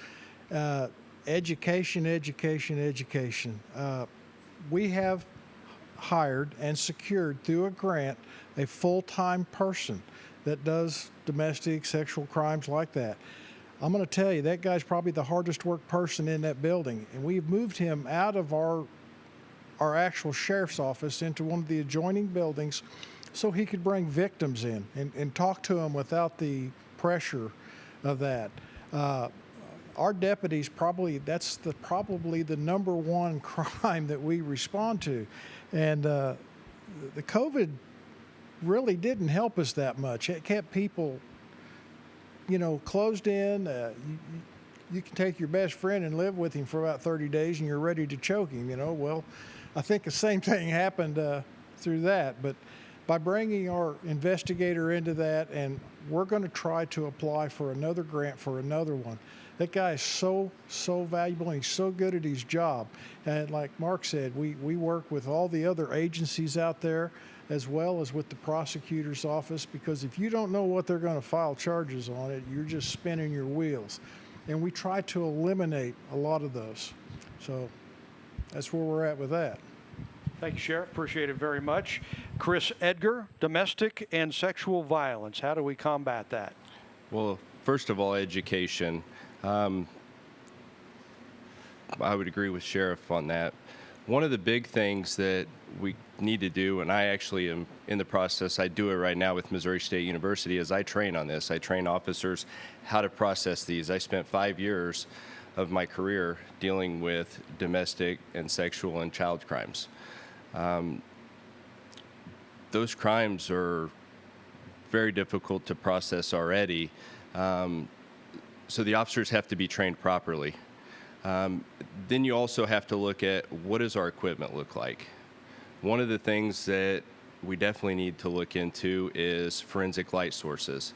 Education, education, education. We have hired and secured through a grant a full-time person that does domestic sexual crimes like that. I'm going to tell you, that guy's probably the hardest worked person in that building, and we've moved him out of our actual sheriff's office into one of the adjoining buildings so he could bring victims in and talk to them without the pressure of that. Our deputies probably the number one crime that we respond to, and the COVID really didn't help us that much. It kept people, closed in. You can take your best friend and live with him for about 30 days, and you're ready to choke him. Well, I think the same thing happened through that, but by bringing our investigator into that, and we're going to try to apply for another grant for another one. That guy is so valuable, and he's so good at his job. And like Mark said, we work with all the other agencies out there as well as with the prosecutor's office, because if you don't know what they're going to file charges on it, you're just spinning your wheels. And we try to eliminate a lot of those. So that's where we're at with that. Thank you, Sheriff. Appreciate it very much. Chris Edgar, domestic and sexual violence. How do we combat that? Well, first of all, education. I would agree with Sheriff on that. One of the big things that we need to do, and I actually am in the process, I do it right now with Missouri State University, is I train on this. I train officers how to process these. I spent 5 years of my career dealing with domestic and sexual and child crimes. Those crimes are very difficult to process already. So the officers have to be trained properly. Then you also have to look at what does our equipment look like. One of the things that we definitely need to look into is forensic light sources.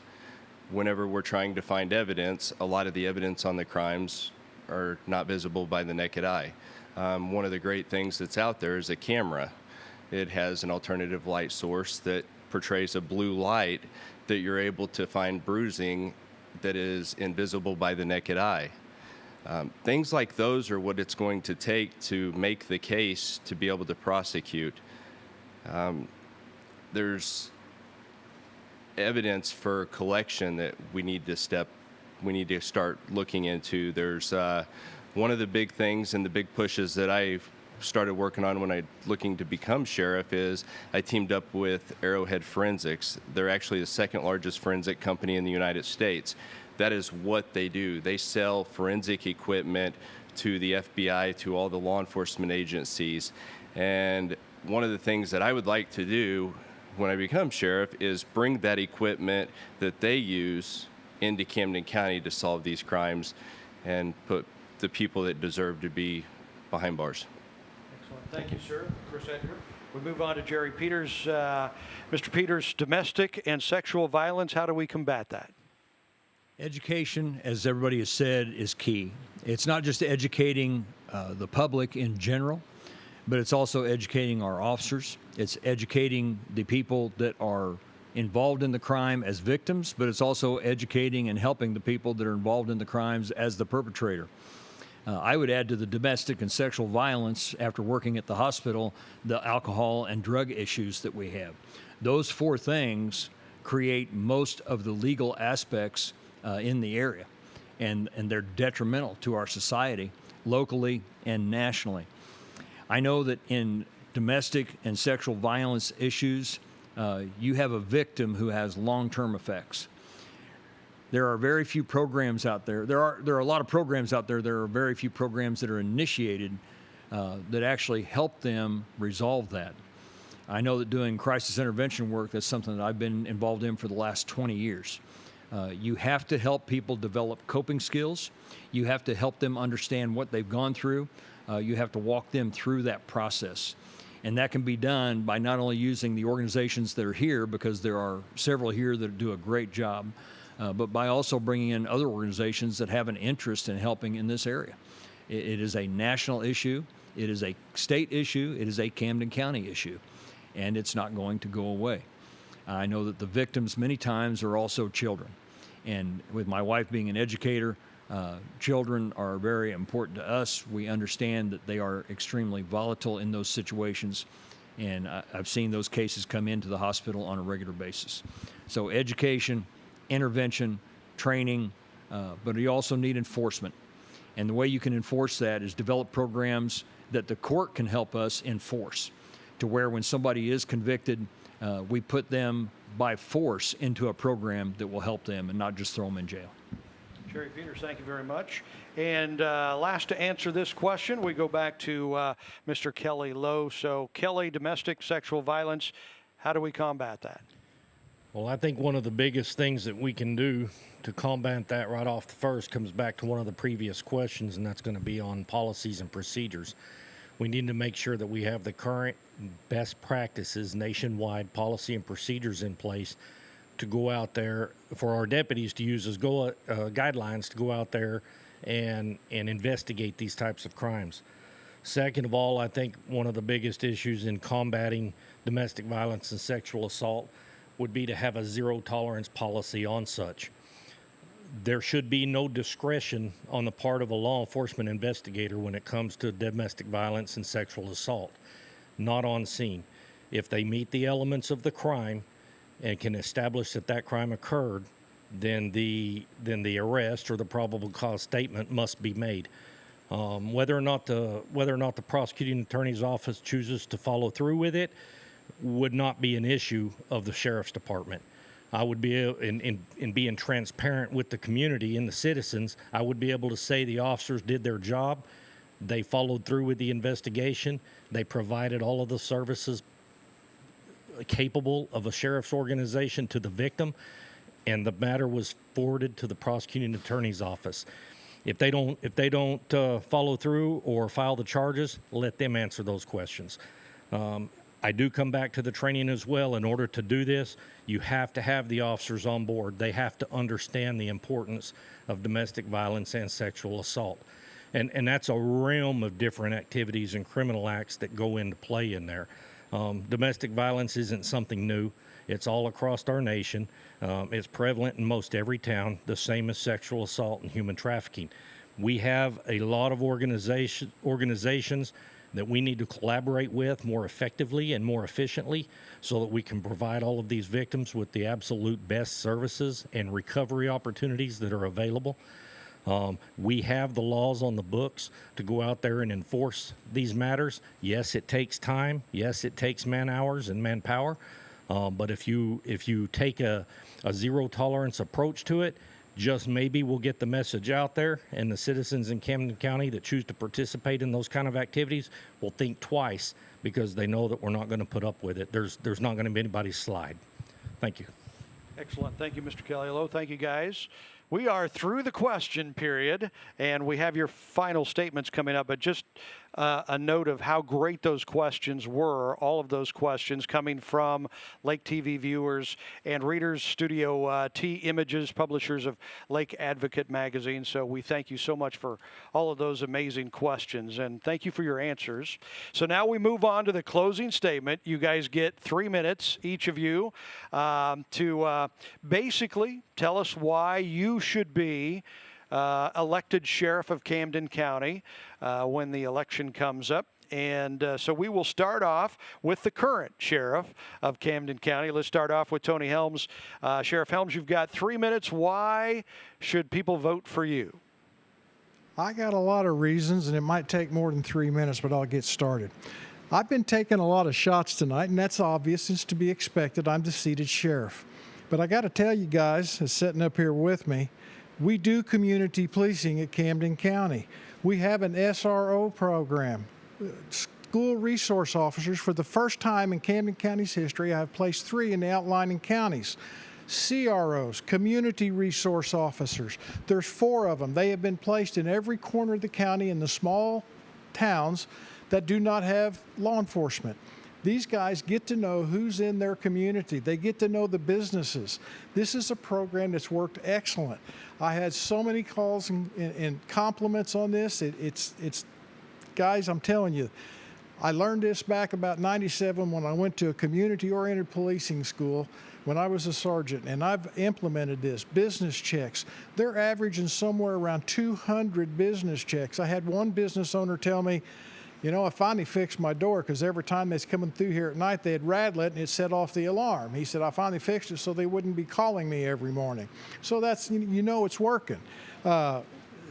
Whenever we're trying to find evidence, a lot of the evidence on the crimes are not visible by the naked eye. One of the great things that's out there is a camera. It has an alternative light source that portrays a blue light that you're able to find bruising that is invisible by the naked eye. Things like those are what it's going to take to make the case to be able to prosecute. There's evidence for collection that we need to start looking into. There's one of the big things and the big pushes that I started working on when I looking to become sheriff is I teamed up with Arrowhead Forensics. They're actually the second largest forensic company in the United States. That is what they do. They sell forensic equipment to the FBI, to all the law enforcement agencies. And one of the things that I would like to do when I become sheriff is bring that equipment that they use into Camden County to solve these crimes and put the people that deserve to be behind bars. Excellent. Thank you, sir. Chris Edgar. We move on to Jerry Peters. Mr. Peters, domestic and sexual violence, how do we combat that? Education, as everybody has said, is key. It's not just educating the public in general, but it's also educating our officers. It's educating the people that are involved in the crime as victims, but it's also educating and helping the people that are involved in the crimes as the perpetrator. I would add to the domestic and sexual violence, after working at the hospital, the alcohol and drug issues that we have. Those four things create most of the legal aspects in the area, and they're detrimental to our society, locally and nationally. I know that in domestic and sexual violence issues, you have a victim who has long-term effects. There are very few programs out there. There are a lot of programs out there. There are very few programs that are initiated that actually help them resolve that. I know that doing crisis intervention work, that's something that I've been involved in for the last 20 years. You have to help people develop coping skills. You have to help them understand what they've gone through. You have to walk them through that process. And that can be done by not only using the organizations that are here, because there are several here that do a great job, but by also bringing in other organizations that have an interest in helping in this area. It is a national issue. It is a state issue. It is a Camden County issue, and it's not going to go away. I know that the victims many times are also children. And with my wife being an educator, children are very important to us. We understand that they are extremely volatile in those situations, and I've seen those cases come into the hospital on a regular basis. So education, intervention, training, but you also need enforcement. And the way you can enforce that is develop programs that the court can help us enforce, to where when somebody is convicted, we put them by force into a program that will help them and not just throw them in jail. Jerry Peters, thank you very much. And last to answer this question, we go back to Mr. Kelly Lowe. So, Kelly, domestic sexual violence, how do we combat that? Well, I think one of the biggest things that we can do to combat that right off the first comes back to one of the previous questions, and that's going to be on policies and procedures. We need to make sure that we have the current best practices, nationwide policy and procedures in place to go out there for our deputies to use as guidelines to go out there and investigate these types of crimes. Second of all, I think one of the biggest issues in combating domestic violence and sexual assault would be to have a zero tolerance policy on such. There should be no discretion on the part of a law enforcement investigator when it comes to domestic violence and sexual assault, not on scene. If they meet the elements of the crime and can establish that that crime occurred, then the arrest or the probable cause statement must be made. Whether or not the prosecuting attorney's office chooses to follow through with it would not be an issue of the sheriff's department. I would be in being transparent with the community and the citizens. I would be able to say the officers did their job. They followed through with the investigation. They provided all of the services capable of a sheriff's organization to the victim, and the matter was forwarded to the prosecuting attorney's office. If they don't follow through or file the charges, let them answer those questions. I do come back to the training as well. In order to do this, you have to have the officers on board. They have to understand the importance of domestic violence and sexual assault. And that's a realm of different activities and criminal acts that go into play in there. Domestic violence isn't something new. It's all across our nation. It's prevalent in most every town, the same as sexual assault and human trafficking. We have a lot of organizations that we need to collaborate with more effectively and more efficiently so that we can provide all of these victims with the absolute best services and recovery opportunities that are available. We have the laws on the books to go out there and enforce these matters. Yes, it takes time. Yes, it takes man hours and manpower. But if you take a zero tolerance approach to it, just maybe we'll get the message out there, and the citizens in Camden County that choose to participate in those kind of activities will think twice because they know that we're not going to put up with it. There's not going to be anybody's slide. Thank you. Excellent. Thank you, Mr. Kelly Lowe. Thank you, guys. We are through the question period, and we have your final statements coming up. But just a note of how great those questions were. All of those questions coming from Lake TV viewers and readers, Studio T Images, publishers of Lake Advocate magazine. So we thank you so much for all of those amazing questions, and thank you for your answers. So now we move on to the closing statement. You guys get 3 minutes, each of you, to basically tell us why you should be elected sheriff of Camden County when the election comes up. And so we will start off with the current sheriff of Camden County. Let's start off with Tony Helms. Sheriff Helms, you've got 3 minutes. Why should people vote for you? I got a lot of reasons, and it might take more than 3 minutes, but I'll get started. I've been taking a lot of shots tonight, and that's obvious. It's to be expected. I'm the seated sheriff. But I got to tell you guys, sitting up here with me, we do community policing at Camden County. We have an SRO program, school resource officers. For the first time in Camden County's history, I have placed 3 in the outlying counties. CROs, community resource officers. There's 4 of them. They have been placed in every corner of the county in the small towns that do not have law enforcement. These guys get to know who's in their community. They get to know the businesses. This is a program that's worked excellent. I had so many calls and compliments on this. It's guys, I'm telling you, I learned this back about 97 when I went to a community-oriented policing school when I was a sergeant, and I've implemented this. Business checks. They're averaging somewhere around 200 business checks. I had one business owner tell me, you know, I finally fixed my door because every time they was coming through here at night, they'd rattle it and it set off the alarm. He said, I finally fixed it so they wouldn't be calling me every morning. So that's, you know, it's working.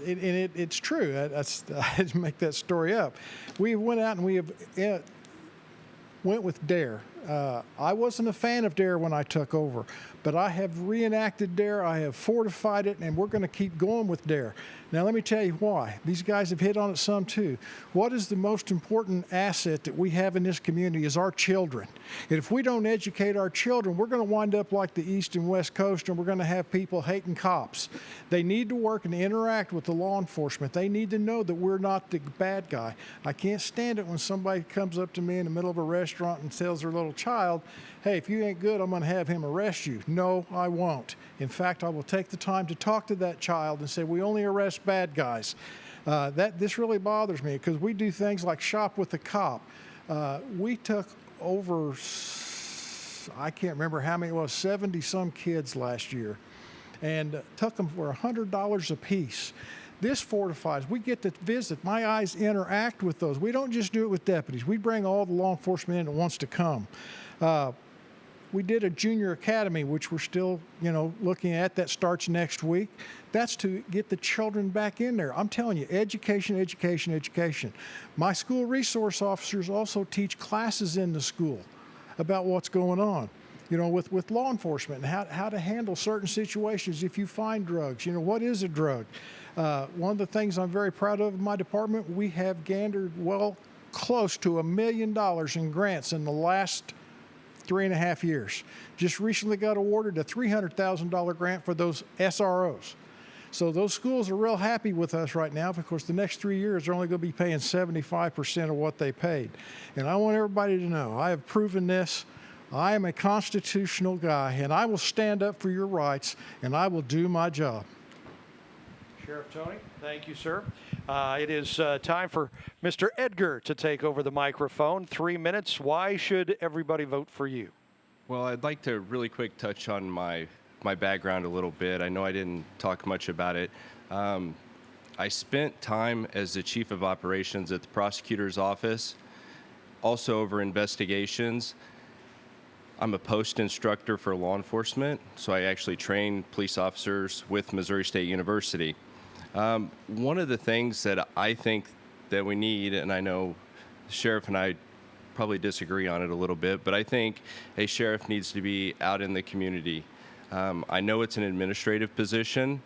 It's true. I had to make that story up. We went out and we have went with DARE. I wasn't a fan of DARE when I took over, but I have reenacted DARE. I have fortified it, and we're going to keep going with DARE. Now, let me tell you why. These guys have hit on it some too. What is the most important asset that we have in this community is our children. And if we don't educate our children, we're going to wind up like the East and West Coast, and we're going to have people hating cops. They need to work and interact with the law enforcement. They need to know that we're not the bad guy. I can't stand it when somebody comes up to me in the middle of a restaurant and tells their little child, hey, if you ain't good, I'm going to have him arrest you. No, I won't. In fact, I will take the time to talk to that child and say, we only arrest bad guys. This really bothers me because we do things like shop with the cop. We took over, I can't remember how many it was, 70-some kids last year, and took them for $100 a piece. This fortifies. We get to visit. My eyes interact with those. We don't just do it with deputies. We bring all the law enforcement in that wants to come. We did a junior academy, which we're still, looking at. That starts next week. That's to get the children back in there. I'm telling you, education, education, education. My school resource officers also teach classes in the school about what's going on, with law enforcement and how to handle certain situations if you find drugs. What is a drug? One of the things I'm very proud of in my department, we have gathered close to $1 million in grants in the last 3.5 years. Just recently got awarded a $300,000 grant for those SROs. So those schools are real happy with us right now because the next 3 years they're only going to be paying 75% of what they paid. And I want everybody to know, I have proven this. I am a constitutional guy, and I will stand up for your rights, and I will do my job. Sheriff Tony, thank you, sir. It is time for Mr. Edgar to take over the microphone. 3 minutes. Why should everybody vote for you? Well, I'd like to really quick touch on my background a little bit. I know I didn't talk much about it. I spent time as the chief of operations at the prosecutor's office, also over investigations. I'm a post instructor for law enforcement, so I actually train police officers with Missouri State University. One of the things that I think that we need, and I know the sheriff and I probably disagree on it a little bit, but I think a sheriff needs to be out in the community. I know it's an administrative position,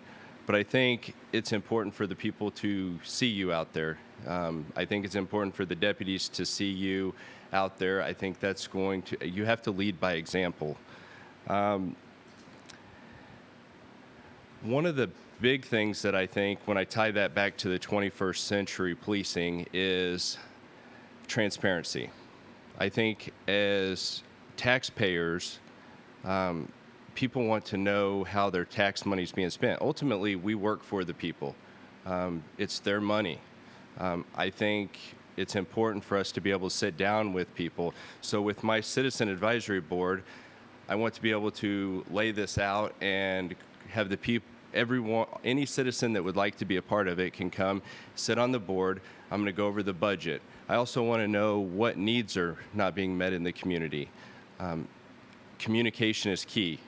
but I think it's important for the people to see you out there. I think it's important for the deputies to see you out there. I think that's you have to lead by example. One of the big things that I think, when I tie that back to the 21st century policing, is transparency. I think as taxpayers, people want to know how their tax money is being spent. Ultimately, we work for the people. It's their money. I think it's important for us to be able to sit down with people. So with my citizen advisory board, I want to be able to lay this out and have the people, everyone, any citizen that would like to be a part of it can come, sit on the board. I'm going to go over the budget. I also want to know what needs are not being met in the community. Communication is key.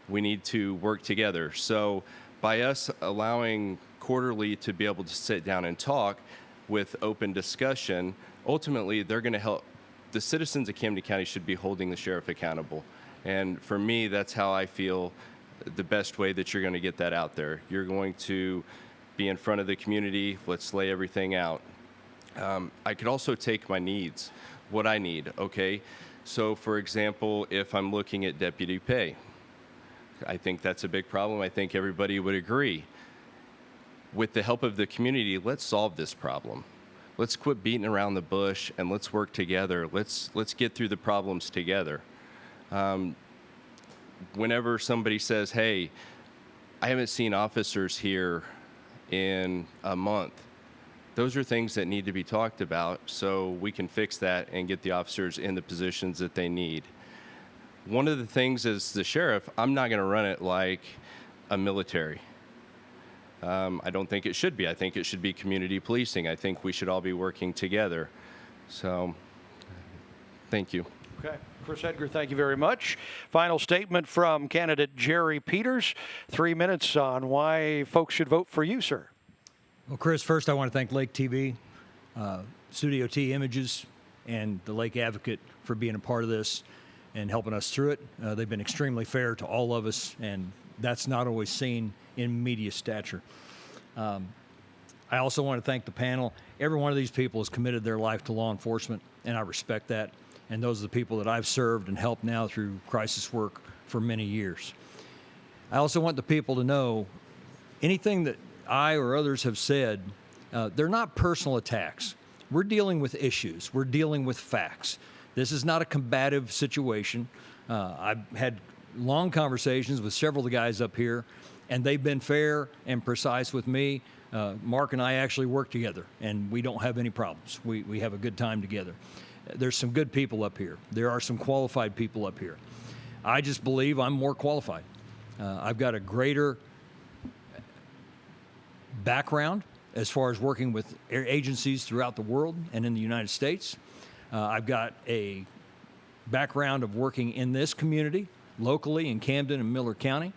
We need to work together. So by us allowing quarterly to be able to sit down and talk with open discussion, ultimately they're going to help. The citizens of Camden County should be holding the sheriff accountable. And for me, that's how I feel the best way that you're going to get that out there. You're going to be in front of the community. Let's lay everything out. I could also take my needs, what I need, okay? So for example, if I'm looking at deputy pay, I think that's a big problem. I think everybody would agree. With the help of the community, let's solve this problem. Let's quit beating around the bush and let's work together. Let's get through the problems together. Whenever somebody says, hey, I haven't seen officers here in a month, those are things that need to be talked about so we can fix that and get the officers in the positions that they need. One of the things as the sheriff, I'm not going to run it like a military. I don't think it should be. I think it should be community policing. I think we should all be working together. So, thank you. Okay. Chris Edgar, thank you very much. Final statement from candidate Jerry Peters. 3 minutes on why folks should vote for you, sir. Well, Chris, first I want to thank Lake TV, Studio T Images, and the Lake Advocate for being a part of this and helping us through it. They've been extremely fair to all of us, and that's not always seen in media stature. I also want to thank the panel. Every one of these people has committed their life to law enforcement, and I respect that. And those are the people that I've served and helped now through crisis work for many years. I also want the people to know anything that I or others have said, they're not personal attacks. We're dealing with issues. We're dealing with facts. This is not a combative situation. I've had long conversations with several of the guys up here, and they've been fair and precise with me. Mark and I actually work together, and we don't have any problems. We have a good time together. There's some good people up here. There are some qualified people up here. I just believe I'm more qualified. I've got a greater background as far as working with agencies throughout the world and in the United States. I've got a background of working in this community, locally in Camden and Miller County.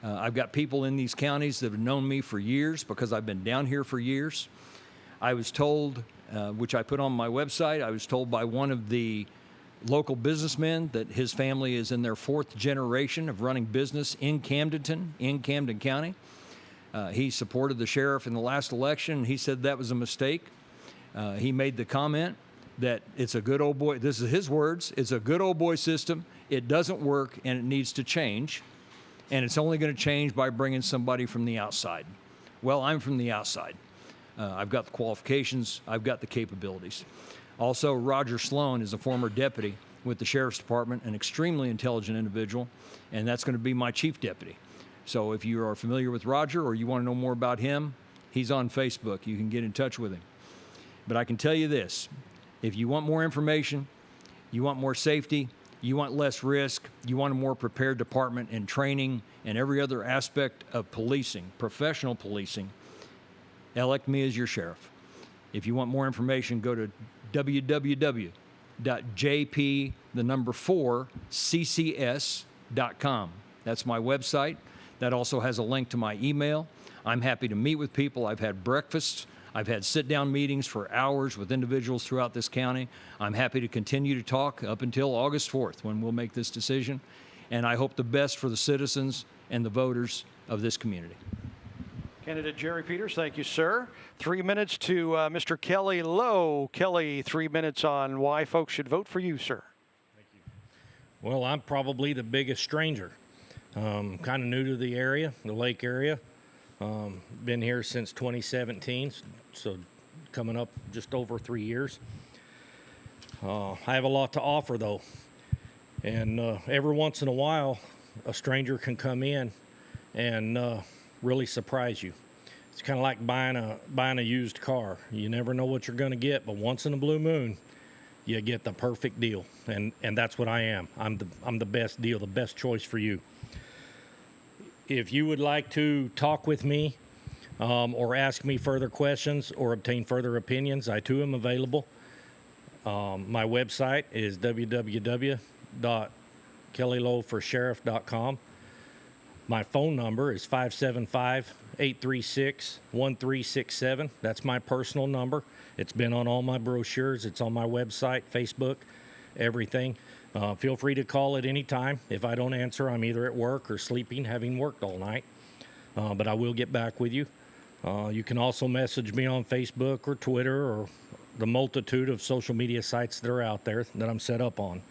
I've got people in these counties that have known me for years because I've been down here for years. I was told, which I put on my website, I was told by one of the local businessmen that his family is in their 4th generation of running business in Camden County. He supported the sheriff in the last election. He said that was a mistake. He made the comment that it's a good old boy, this is his words, it's a good old boy system. It doesn't work and it needs to change. And it's only going to change by bringing somebody from the outside. Well, I'm from the outside. I've got the qualifications. I've got the capabilities. Also, Roger Sloan is a former deputy with the Sheriff's Department, an extremely intelligent individual, and that's going to be my chief deputy. So if you are familiar with Roger or you want to know more about him, he's on Facebook. You can get in touch with him. But I can tell you this, if you want more information, you want more safety, you want less risk, you want a more prepared department and training and every other aspect of policing, professional policing, elect me as your sheriff. If you want more information, go to www.jp4ccs.com. That's my website. That also has a link to my email. I'm happy to meet with people. I've had breakfasts. I've had sit-down meetings for hours with individuals throughout this county. I'm happy to continue to talk up until August 4th when we'll make this decision. And I hope the best for the citizens and the voters of this community. Candidate Jerry Peters, thank you, sir. 3 minutes to Mr. Kelly Lowe. Kelly, 3 minutes on why folks should vote for you, sir. Well, I'm probably the biggest stranger Kind of new to the area, the lake area. Been here since 2017, so coming up just over 3 years. I have a lot to offer, though. And every once in a while, a stranger can come in and really surprise you. It's kind of like buying a used car. You never know what you're going to get, but once in a blue moon, you get the perfect deal. And that's what I am. I'm the best deal, the best choice for you. If you would like to talk with me or ask me further questions or obtain further opinions, I too am available. My website is www.kellyloweforsheriff.com. My phone number is 575-836-1367. That's my personal number. It's been on all my brochures. It's on my website, Facebook, everything. Feel free to call at any time. If I don't answer, I'm either at work or sleeping, having worked all night. But I will get back with you. You can also message me on Facebook or Twitter or the multitude of social media sites that are out there that I'm set up on.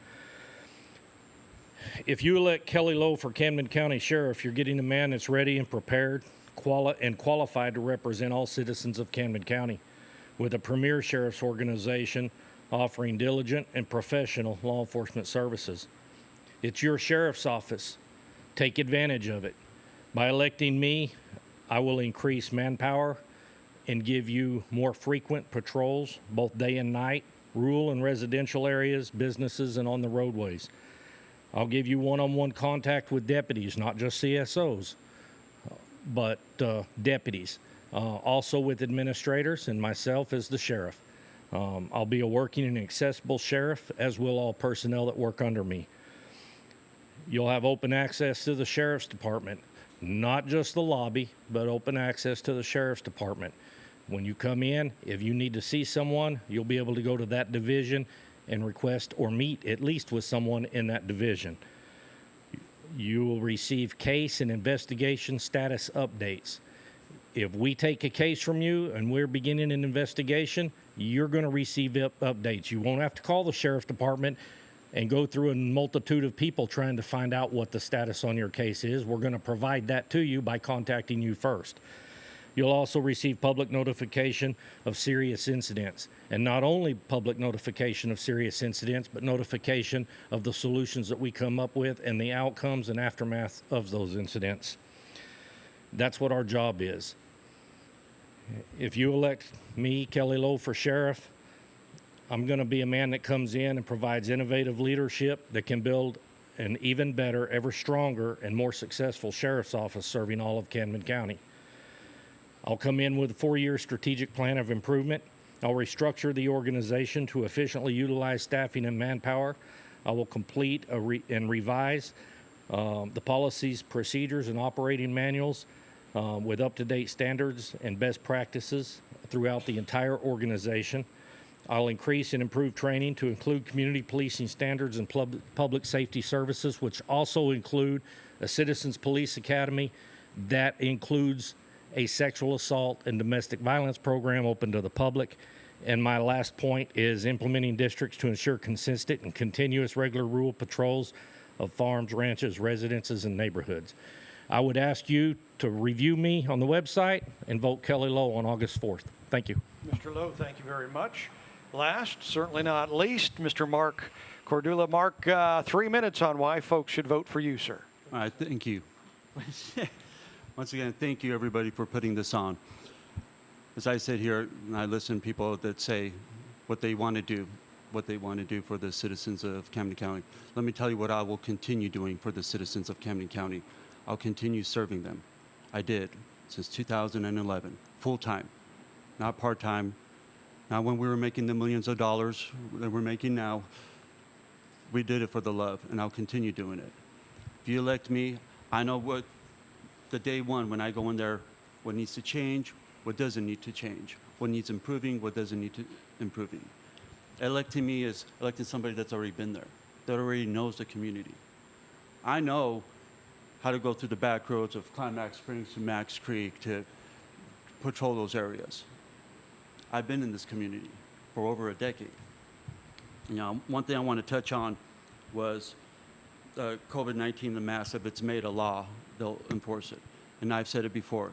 If you elect Kelly Lowe for Camden County Sheriff, you're getting a man that's ready and prepared and qualified to represent all citizens of Camden County with a premier sheriff's organization offering diligent and professional law enforcement services. It's your sheriff's office. Take advantage of it. By electing me, I will increase manpower and give you more frequent patrols, both day and night, rural and residential areas, businesses, and on the roadways. I'll give you one-on-one contact with deputies, not just CSOs, but deputies. Also with administrators and myself as the sheriff. I'll be a working and accessible sheriff, as will all personnel that work under me. You'll have open access to the sheriff's department, not just the lobby, but open access to the sheriff's department. When you come in, if you need to see someone, you'll be able to go to that division and request or meet at least with someone in that division. You will receive case and investigation status updates. If we take a case from you and we're beginning an investigation, you're going to receive updates. You won't have to call the sheriff's department and go through a multitude of people trying to find out what the status on your case is. We're going to provide that to you by contacting you first. You'll also receive public notification of serious incidents, and not only public notification of serious incidents, but notification of the solutions that we come up with and the outcomes and aftermath of those incidents. That's what our job is. If you elect me, Kelly Lowe, for sheriff, I'm going to be a man that comes in and provides innovative leadership that can build an even better, ever stronger, and more successful sheriff's office serving all of Camden County. I'll come in with a 4-year strategic plan of improvement. I'll restructure the organization to efficiently utilize staffing and manpower. I will complete and revise the policies, procedures, and operating manuals with up-to-date standards and best practices throughout the entire organization. I'll increase and improve training to include community policing standards and public safety services, which also include a Citizens Police Academy that includes a sexual assault and domestic violence program open to the public. And my last point is implementing districts to ensure consistent and continuous regular rural patrols of farms, ranches, residences, and neighborhoods. I would ask you to review me on the website and vote Kelly Lowe on August 4th. Thank you. Mr. Lowe, thank you very much. Last, certainly not least, Mr. Mark Cordula. Mark, 3 minutes on why folks should vote for you, sir. All right, thank you. Once again, thank you, everybody, for putting this on. As I sit here, and I listen to people that say what they want to do for the citizens of Camden County. Let me tell you what I will continue doing for the citizens of Camden County. I'll continue serving them. I did since 2011, full-time, not part-time, not when we were making the millions of dollars that we're making now. We did it for the love, and I'll continue doing it. If you elect me, I know what the day one when I go in there, what needs to change, what doesn't need to change, what needs improving, what doesn't need to improving. Electing me is electing somebody that's already been there, that already knows the community. I know how to go through the back roads of Climax Springs to Max Creek to patrol those areas. I've been in this community for over a decade. You know, one thing I want to touch on was COVID-19, the mask, if it's made a law, they'll enforce it. And I've said it before.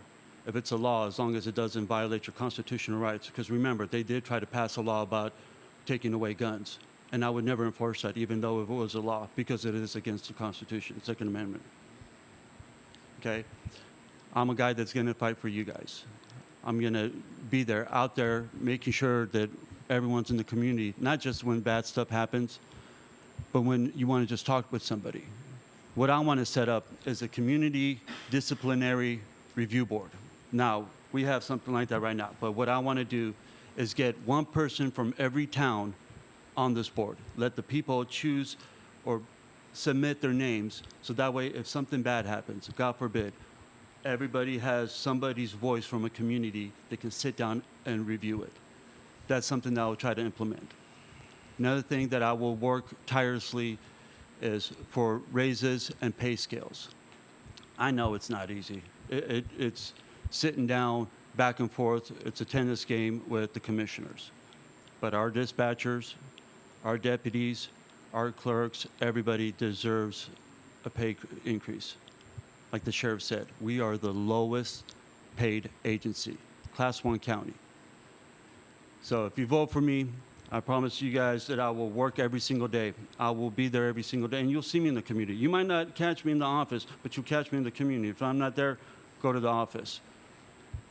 If it's a law, as long as it doesn't violate your constitutional rights, because remember, they did try to pass a law about taking away guns. And I would never enforce that, even though if it was a law, because it is against the Constitution, Second Amendment. Okay? I'm a guy that's going to fight for you guys. I'm going to be there, out there, making sure that everyone's in the community, not just when bad stuff happens, but when you want to just talk with somebody. What I want to set up is a community disciplinary review board. Now, we have something like that right now, but what I want to do is get one person from every town on this board. Let the people choose or submit their names, so that way if something bad happens, God forbid, everybody has somebody's voice from a community that can sit down and review it. That's something that I will try to implement. Another thing that I will work tirelessly is for raises and pay scales. I know it's not easy. It's sitting down, back and forth. It's a tennis game with the commissioners. But our dispatchers, our deputies, our clerks, everybody deserves a pay increase. Like the sheriff said, we are the lowest paid agency, Class 1 county. So if you vote for me, I promise you guys that I will work every single day. I will be there every single day, and you'll see me in the community. You might not catch me in the office, but you'll catch me in the community. If I'm not there, go to the office.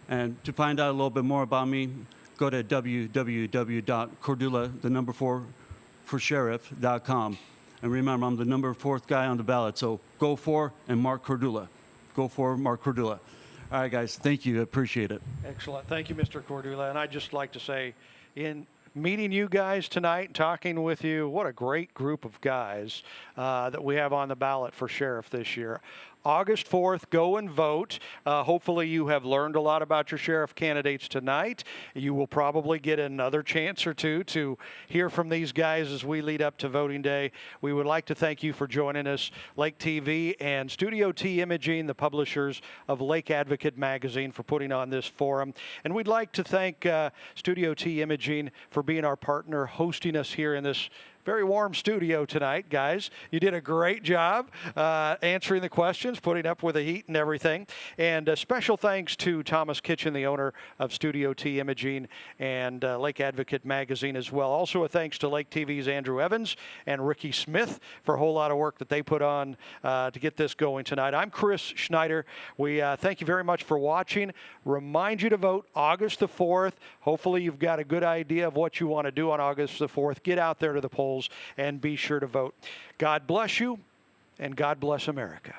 And to find out a little bit more about me, go to www.cordula, the number 4 for sheriff.com. And remember, I'm the number 4th guy on the ballot, so go for and Mark Cordula. Go for Mark Cordula. All right, guys, thank you. I appreciate it. Excellent. Thank you, Mr. Cordula. And I'd just like to say, in meeting you guys tonight, talking with you, what a great group of guys that we have on the ballot for sheriff this year. August 4th, go and vote. Hopefully you have learned a lot about your sheriff candidates tonight. You will probably get another chance or two to hear from these guys as we lead up to voting day. We would like to thank you for joining us, Lake TV and Studio T Imaging, the publishers of Lake Advocate Magazine, for putting on this forum. And we'd like to thank Studio T Imaging for being our partner, hosting us here in this very warm studio tonight, guys. You did a great job answering the questions, putting up with the heat and everything. And special thanks to Thomas Kitchen, the owner of Studio T Imaging and Lake Advocate Magazine as well. Also a thanks to Lake TV's Andrew Evans and Ricky Smith for a whole lot of work that they put on to get this going tonight. I'm Chris Schneider. We thank you very much for watching. Remind you to vote August the 4th. Hopefully you've got a good idea of what you want to do on August the 4th. Get out there to the polls and be sure to vote. God bless you, and God bless America.